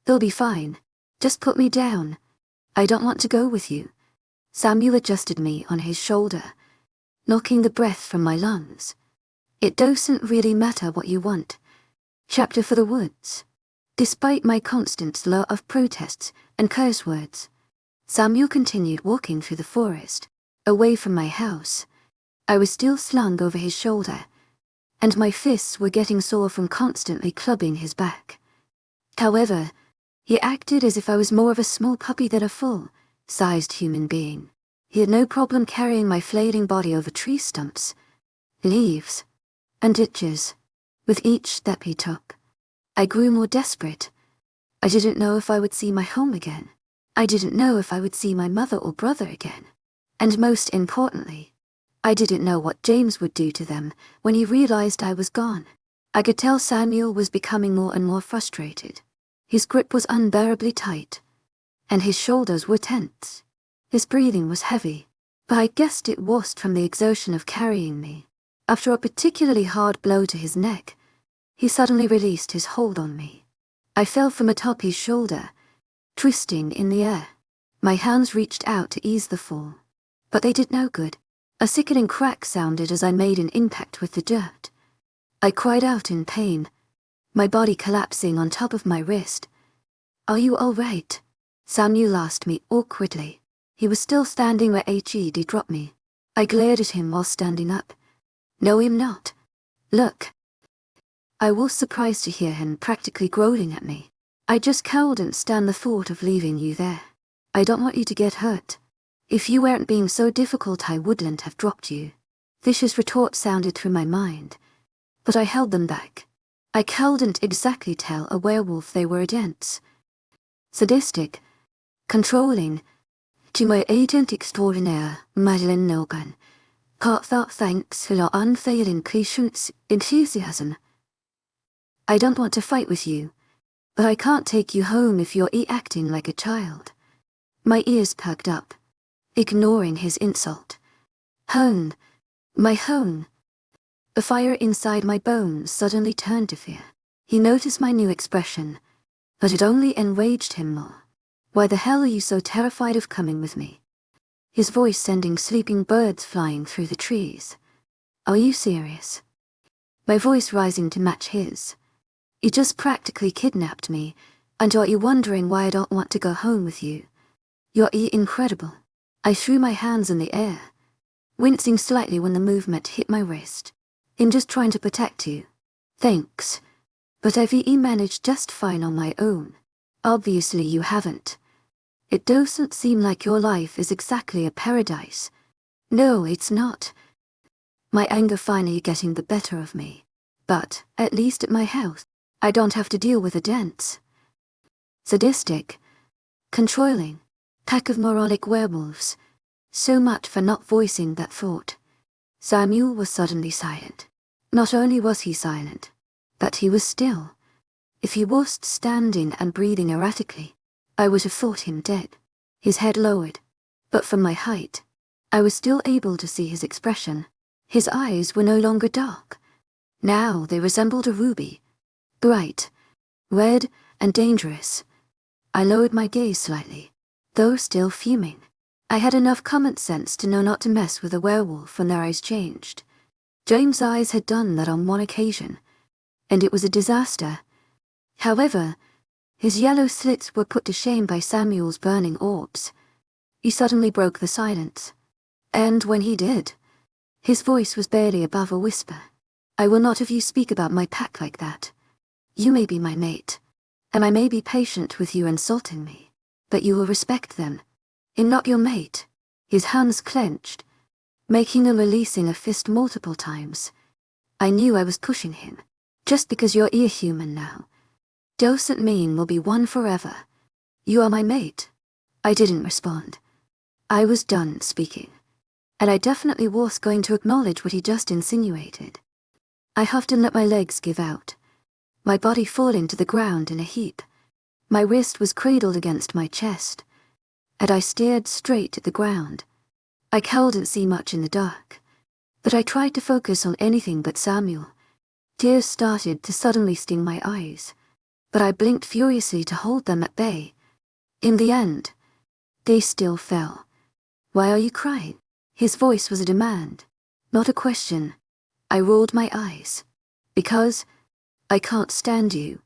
They'll be fine. Just put me down. I don't want to go with you. Samuel adjusted me on his shoulder, knocking the breath from my lungs. It doesn't really matter what you want. Chapter for the woods. Despite my constant slur of protests and curse words, Samuel continued walking through the forest, away from my house. I was still slung over his shoulder, and my fists were getting sore from constantly clubbing his back. However, he acted as if I was more of a small puppy than a full-sized human being. He had no problem carrying my flailing body over tree stumps, leaves, and ditches. With each step he took, I grew more desperate. I didn't know if I would see my home again. I didn't know if I would see my mother or brother again. And most importantly, I didn't know what James would do to them when he realized I was gone. I could tell Samuel was becoming more and more frustrated. His grip was unbearably tight, and his shoulders were tense. His breathing was heavy, but I guessed it wasn't from the exertion of carrying me. After a particularly hard blow to his neck, he suddenly released his hold on me. I fell from atop his shoulder, twisting in the air. My hands reached out to ease the fall, but they did no good. A sickening crack sounded as I made an impact with the dirt. I cried out in pain, my body collapsing on top of my wrist. "Are you all right?" Samuel asked me awkwardly. He was still standing where He'd dropped me. I glared at him while standing up. "No, I'm not. Look." I was surprised to hear him practically growling at me. "I just couldn't stand the thought of leaving you there. I don't want you to get hurt. If you weren't being so difficult, I wouldn't have dropped you." Vicious retorts sounded through my mind, but I held them back. I couldn't exactly tell a werewolf they were against. Sadistic, controlling, to my agent extraordinaire, Madeline Nogan. Caught that thanks to your unfailing patience, enthusiasm. "I don't want to fight with you, but I can't take you home if you're acting like a child." My ears perked up, ignoring his insult. Home. My home. The fire inside my bones suddenly turned to fear. He noticed my new expression, but it only enraged him more. "Why the hell are you so terrified of coming with me?" His voice sending sleeping birds flying through the trees. "Are you serious?" My voice rising to match his. "You just practically kidnapped me, and are you wondering why I don't want to go home with you? You're incredible." I threw my hands in the air, wincing slightly when the movement hit my wrist. "I'm just trying to protect you." "Thanks. But I've managed just fine on my own." "Obviously you haven't. It doesn't seem like your life is exactly a paradise." "No, it's not." My anger finally getting the better of me. "But, at least at my house, I don't have to deal with a dance." Sadistic, controlling, pack of moronic werewolves. So much for not voicing that thought. Samuel was suddenly silent. Not only was he silent, but he was still. If he was standing and breathing erratically, I would have thought him dead. His head lowered, but from my height, I was still able to see his expression. His eyes were no longer dark. Now they resembled a ruby, bright, red, and dangerous. I lowered my gaze slightly, though still fuming. I had enough common sense to know not to mess with a werewolf when their eyes changed. James' eyes had done that on one occasion, and it was a disaster. However, his yellow slits were put to shame by Samuel's burning orbs. He suddenly broke the silence, and when he did, his voice was barely above a whisper. "I will not have you speak about my pack like that. You may be my mate, and I may be patient with you insulting me, but you will respect them. I'm not your mate." His hands clenched, making him releasing a fist multiple times. I knew I was pushing him. "Just because you're human now doesn't mean we'll be one forever. You are my mate." I didn't respond. I was done speaking, and I definitely was going to acknowledge what he just insinuated. I huffed and let my legs give out, my body falling to the ground in a heap. My wrist was cradled against my chest, and I stared straight at the ground. I couldn't see much in the dark, but I tried to focus on anything but Samuel. Tears started to suddenly sting my eyes, but I blinked furiously to hold them at bay. In the end, they still fell. "Why are you crying?" His voice was a demand, not a question. I rolled my eyes. "Because I can't stand you."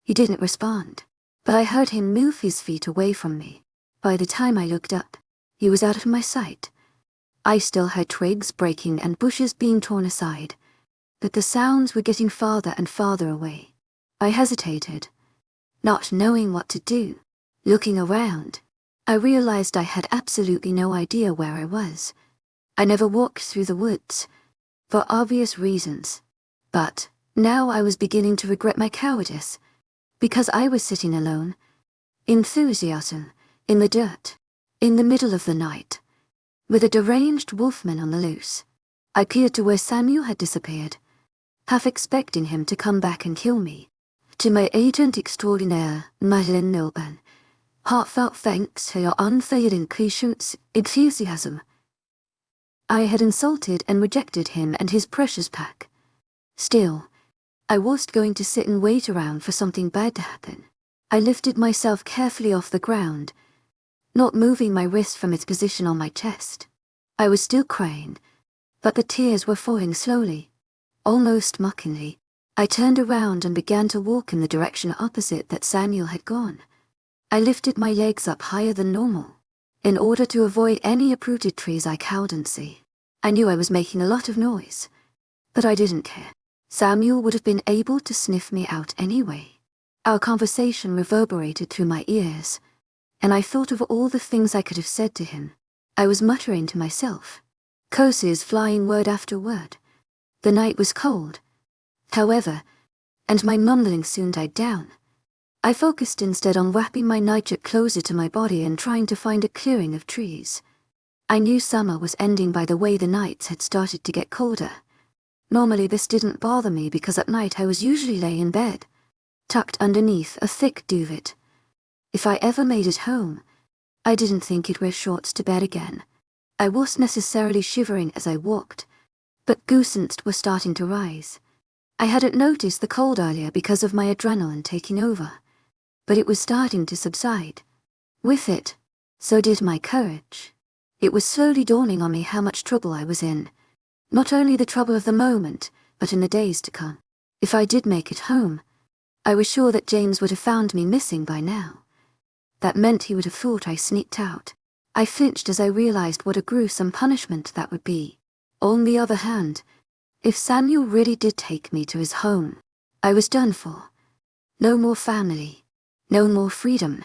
He didn't respond, but I heard him move his feet away from me. By the time I looked up, he was out of my sight. I still heard twigs breaking and bushes being torn aside, but the sounds were getting farther and farther away. I hesitated, not knowing what to do, looking around. I realized I had absolutely no idea where I was. I never walked through the woods, for obvious reasons. But now I was beginning to regret my cowardice, because I was sitting alone, enthusiasm, in the dirt, in the middle of the night, with a deranged wolfman on the loose. I peered to where Samuel had disappeared, half expecting him to come back and kill me. To my agent extraordinaire, Madeleine, heartfelt thanks for your unfailing patience, enthusiasm. I had insulted and rejected him and his precious pack. Still, I wasn't going to sit and wait around for something bad to happen. I lifted myself carefully off the ground, not moving my wrist from its position on my chest. I was still crying, but the tears were falling slowly, almost mockingly. I turned around and began to walk in the direction opposite that Samuel had gone. I lifted my legs up higher than normal, in order to avoid any uprooted trees I couldn't see. I knew I was making a lot of noise, but I didn't care. Samuel would have been able to sniff me out anyway. Our conversation reverberated through my ears, and I thought of all the things I could have said to him. I was muttering to myself, curses flying word after word. The night was cold, however, and my mumbling soon died down. I focused instead on wrapping my nightshirt closer to my body and trying to find a clearing of trees. I knew summer was ending by the way the nights had started to get colder. Normally this didn't bother me because at night I was usually laying in bed, tucked underneath a thick duvet. If I ever made it home, I didn't think I'd wear shorts to bed again. I wasn't necessarily shivering as I walked, but goosebumps were starting to rise. I hadn't noticed the cold earlier because of my adrenaline taking over, but it was starting to subside. With it, so did my courage. It was slowly dawning on me how much trouble I was in. Not only the trouble of the moment, but in the days to come. If I did make it home, I was sure that James would have found me missing by now. That meant he would have thought I sneaked out. I flinched as I realized what a gruesome punishment that would be. On the other hand, if Samuel really did take me to his home, I was done for. No more family, no more freedom,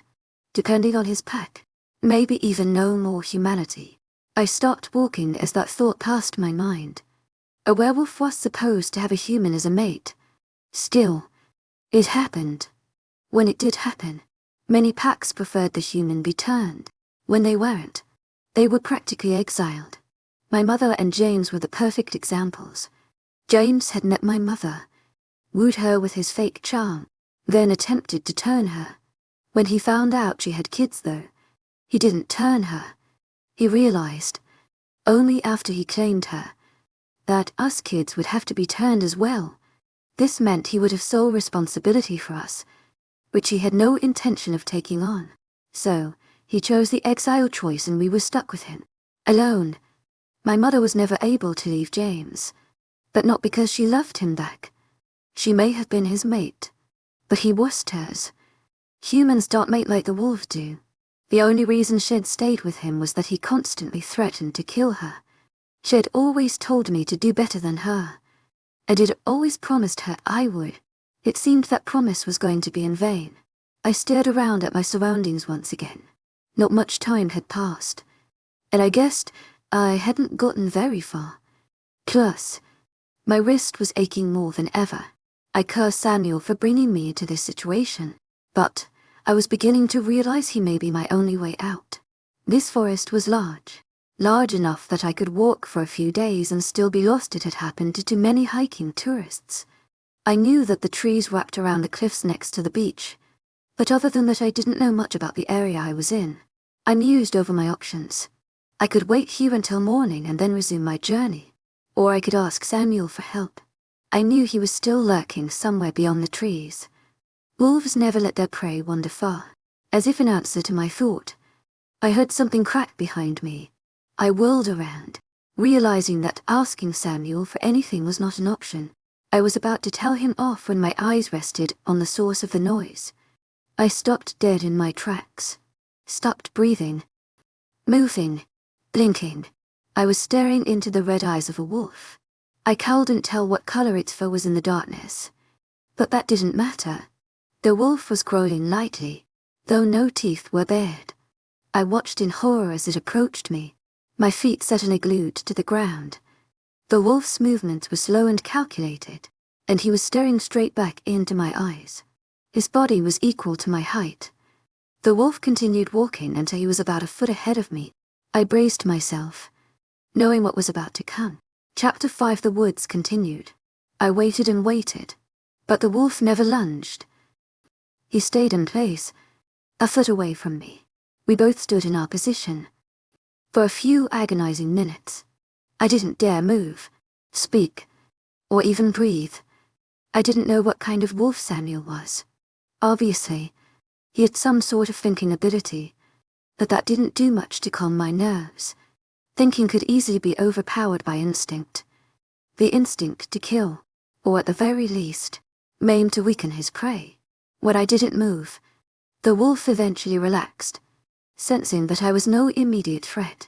depending on his pack, maybe even no more humanity. I stopped walking as that thought passed my mind. A werewolf was supposed to have a human as a mate. Still, it happened. When it did happen, many packs preferred the human be turned. When they weren't, they were practically exiled. My mother and James were the perfect examples. James had met my mother, wooed her with his fake charm, then attempted to turn her. When he found out she had kids though, he didn't turn her. He realized, only after he claimed her, that us kids would have to be turned as well. This meant he would have sole responsibility for us, which he had no intention of taking on. So, he chose the exile choice and we were stuck with him. Alone. My mother was never able to leave James, but not because she loved him back. She may have been his mate, but he wasn't hers. Humans don't mate like the wolves do. The only reason she'd stayed with him was that he constantly threatened to kill her. She'd always told me to do better than her, and I'd always promised her I would. It seemed that promise was going to be in vain. I stared around at my surroundings once again. Not much time had passed, and I guessed I hadn't gotten very far. Plus, my wrist was aching more than ever. I cursed Samuel for bringing me into this situation, but I was beginning to realize he may be my only way out. This forest was large enough that I could walk for a few days and still be lost. It had happened to many hiking tourists. I knew that the trees wrapped around the cliffs next to the beach, but other than that I didn't know much about the area I was in. I mused over my options. I could wait here until morning and then resume my journey, or I could ask Samuel for help. I knew he was still lurking somewhere beyond the trees. Wolves never let their prey wander far. As if in answer to my thought, I heard something crack behind me. I whirled around, realizing that asking Samuel for anything was not an option. I was about to tell him off when my eyes rested on the source of the noise. I stopped dead in my tracks, stopped breathing, moving, blinking. I was staring into the red eyes of a wolf. I couldn't tell what color its fur was in the darkness, but that didn't matter. The wolf was growling lightly, though no teeth were bared. I watched in horror as it approached me, my feet suddenly glued to the ground. The wolf's movements were slow and calculated, and he was staring straight back into my eyes. His body was equal to my height. The wolf continued walking until he was about a foot ahead of me. I braced myself, knowing what was about to come. Chapter 5. The woods continued. I waited and waited, but the wolf never lunged. He stayed in place, a foot away from me. We both stood in our position. For a few agonizing minutes, I didn't dare move, speak, or even breathe. I didn't know what kind of wolf Samuel was. Obviously, he had some sort of thinking ability, but that didn't do much to calm my nerves. Thinking could easily be overpowered by instinct. The instinct to kill, or at the very least, maim to weaken his prey. When I didn't move, the wolf eventually relaxed, sensing that I was no immediate threat.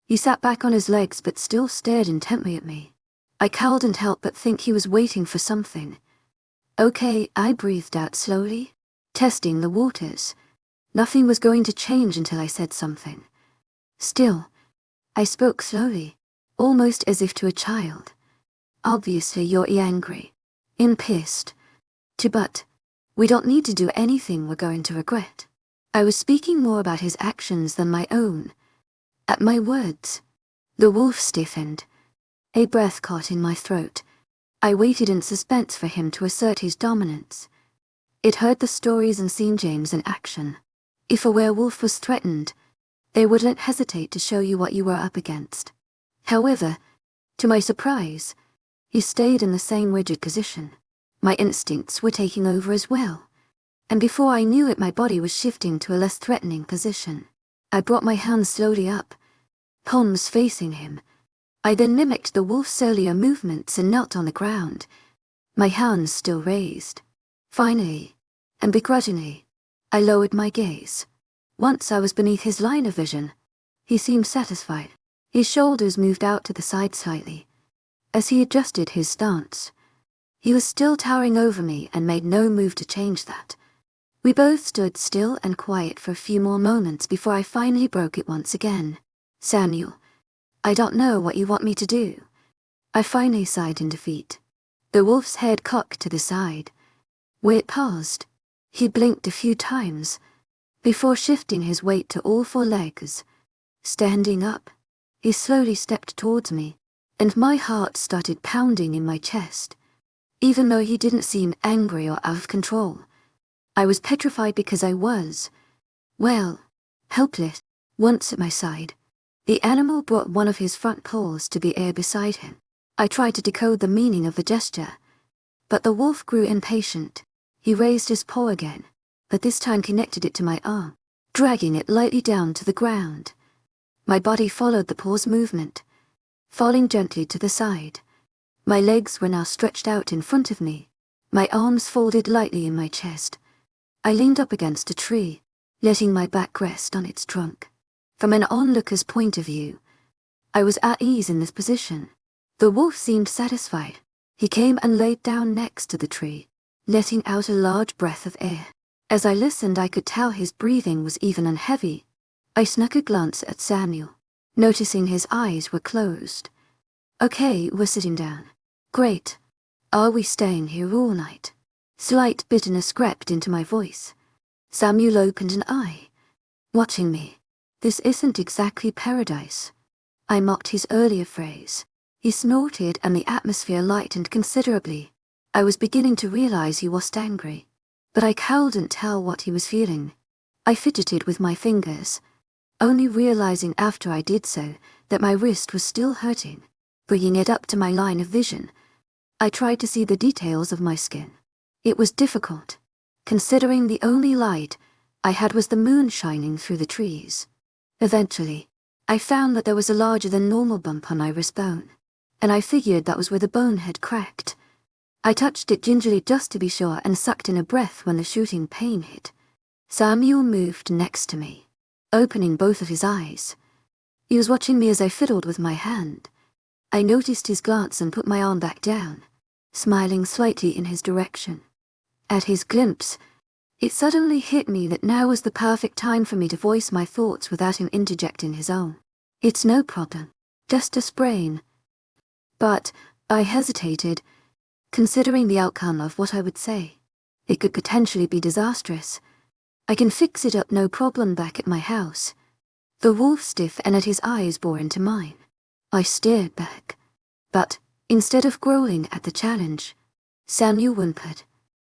He sat back on his legs but still stared intently at me. I cowled and helped but think he was waiting for something. Okay, I breathed out slowly, testing the waters. Nothing was going to change until I said something. Still, I spoke slowly, almost as if to a child. Obviously you're angry, pissed. But we don't need to do anything we're going to regret. I was speaking more about his actions than my own. At my words, the wolf stiffened. A breath caught in my throat. I waited in suspense for him to assert his dominance. It heard the stories and seen James in action. If a werewolf was threatened, they wouldn't hesitate to show you what you were up against. However, to my surprise, he stayed in the same rigid position. My instincts were taking over as well, and before I knew it my body was shifting to a less threatening position. I brought my hands slowly up, palms facing him. I then mimicked the wolf's earlier movements and knelt on the ground, my hands still raised. Finally, and begrudgingly, I lowered my gaze. Once I was beneath his line of vision, he seemed satisfied. His shoulders moved out to the side slightly, as he adjusted his stance. He was still towering over me and made no move to change that. We both stood still and quiet for a few more moments before I finally broke it once again. Samuel, I don't know what you want me to do. I finally sighed in defeat. The wolf's head cocked to the side. Where it paused, he blinked a few times, before shifting his weight to all four legs. Standing up, he slowly stepped towards me, and my heart started pounding in my chest. Even though he didn't seem angry or out of control, I was petrified because I was, well, helpless. Once at my side, the animal brought one of his front paws to the air beside him. I tried to decode the meaning of the gesture, but the wolf grew impatient. He raised his paw again, but this time connected it to my arm, dragging it lightly down to the ground. My body followed the paw's movement, falling gently to the side. My legs were now stretched out in front of me, my arms folded lightly in my chest. I leaned up against a tree, letting my back rest on its trunk. From an onlooker's point of view, I was at ease in this position. The wolf seemed satisfied. He came and laid down next to the tree, letting out a large breath of air. As I listened, I could tell his breathing was even and heavy. I snuck a glance at Samuel, noticing his eyes were closed. Okay, we're sitting down. Great. Are we staying here all night? Slight bitterness crept into my voice. Samuel opened an eye, watching me. This isn't exactly paradise. I mocked his earlier phrase. He snorted and the atmosphere lightened considerably. I was beginning to realize he wasn't angry, but I couldn't tell what he was feeling. I fidgeted with my fingers, only realizing after I did so that my wrist was still hurting. Bringing it up to my line of vision, I tried to see the details of my skin. It was difficult, considering the only light I had was the moon shining through the trees. Eventually, I found that there was a larger than normal bump on my wrist bone, and I figured that was where the bone had cracked. I touched it gingerly just to be sure and sucked in a breath when the shooting pain hit. Samuel moved next to me, opening both of his eyes. He was watching me as I fiddled with my hand. I noticed his glance and put my arm back down, smiling slightly in his direction. At his glimpse, It suddenly hit me that now was the perfect time for me to voice my thoughts without him interjecting his own. "It's no problem. Just a sprain." But I hesitated, considering the outcome of what I would say. It could potentially be disastrous. "I can fix it up no problem back at my house." The wolf stiffened and his eyes bored into mine. I stared back. But, instead of growling at the challenge, Samuel whimpered.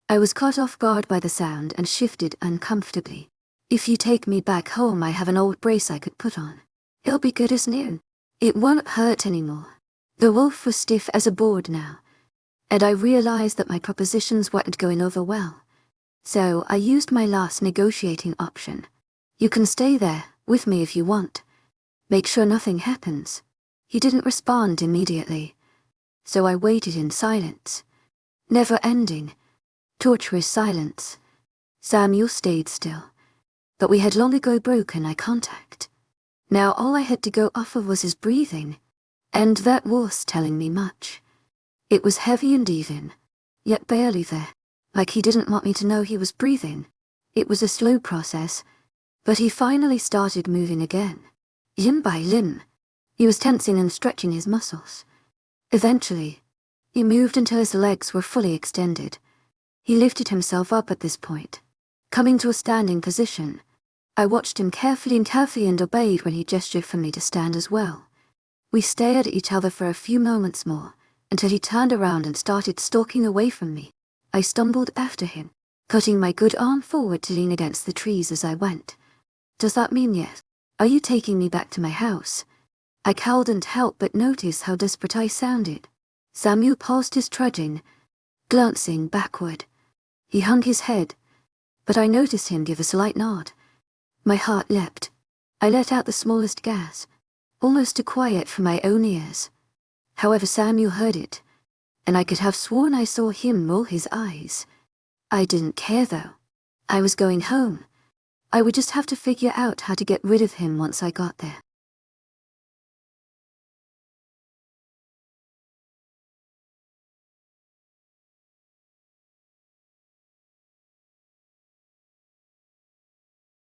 I was caught off guard by the sound and shifted uncomfortably. "If you take me back home, I have an old brace I could put on. It'll be good as new. It won't hurt anymore." The wolf was stiff as a board now, and I realized that my propositions weren't going over well. So I used my last negotiating option. "You can stay there, with me if you want. Make sure nothing happens." He didn't respond immediately, so I waited in silence. Never-ending, torturous silence. Samuel stayed still, but we had long ago broken eye contact. Now all I had to go off of was his breathing, and that was telling me much. It was heavy and even, yet barely there, like he didn't want me to know he was breathing. It was a slow process, but he finally started moving again, limb by limb. He was tensing and stretching his muscles. Eventually, he moved until his legs were fully extended. He lifted himself up at this point, coming to a standing position. I watched him carefully and obeyed when he gestured for me to stand as well. We stared at each other for a few moments more, until he turned around and started stalking away from me. I stumbled after him, putting my good arm forward to lean against the trees as I went. "Does that mean yes? Are you taking me back to my house?" I couldn't help but notice how desperate I sounded. Samuel paused his trudging, glancing backward. He hung his head, but I noticed him give a slight nod. My heart leapt. I let out the smallest gasp, almost too quiet for my own ears. However, Samuel heard it, and I could have sworn I saw him roll his eyes. I didn't care though. I was going home. I would just have to figure out how to get rid of him once I got there.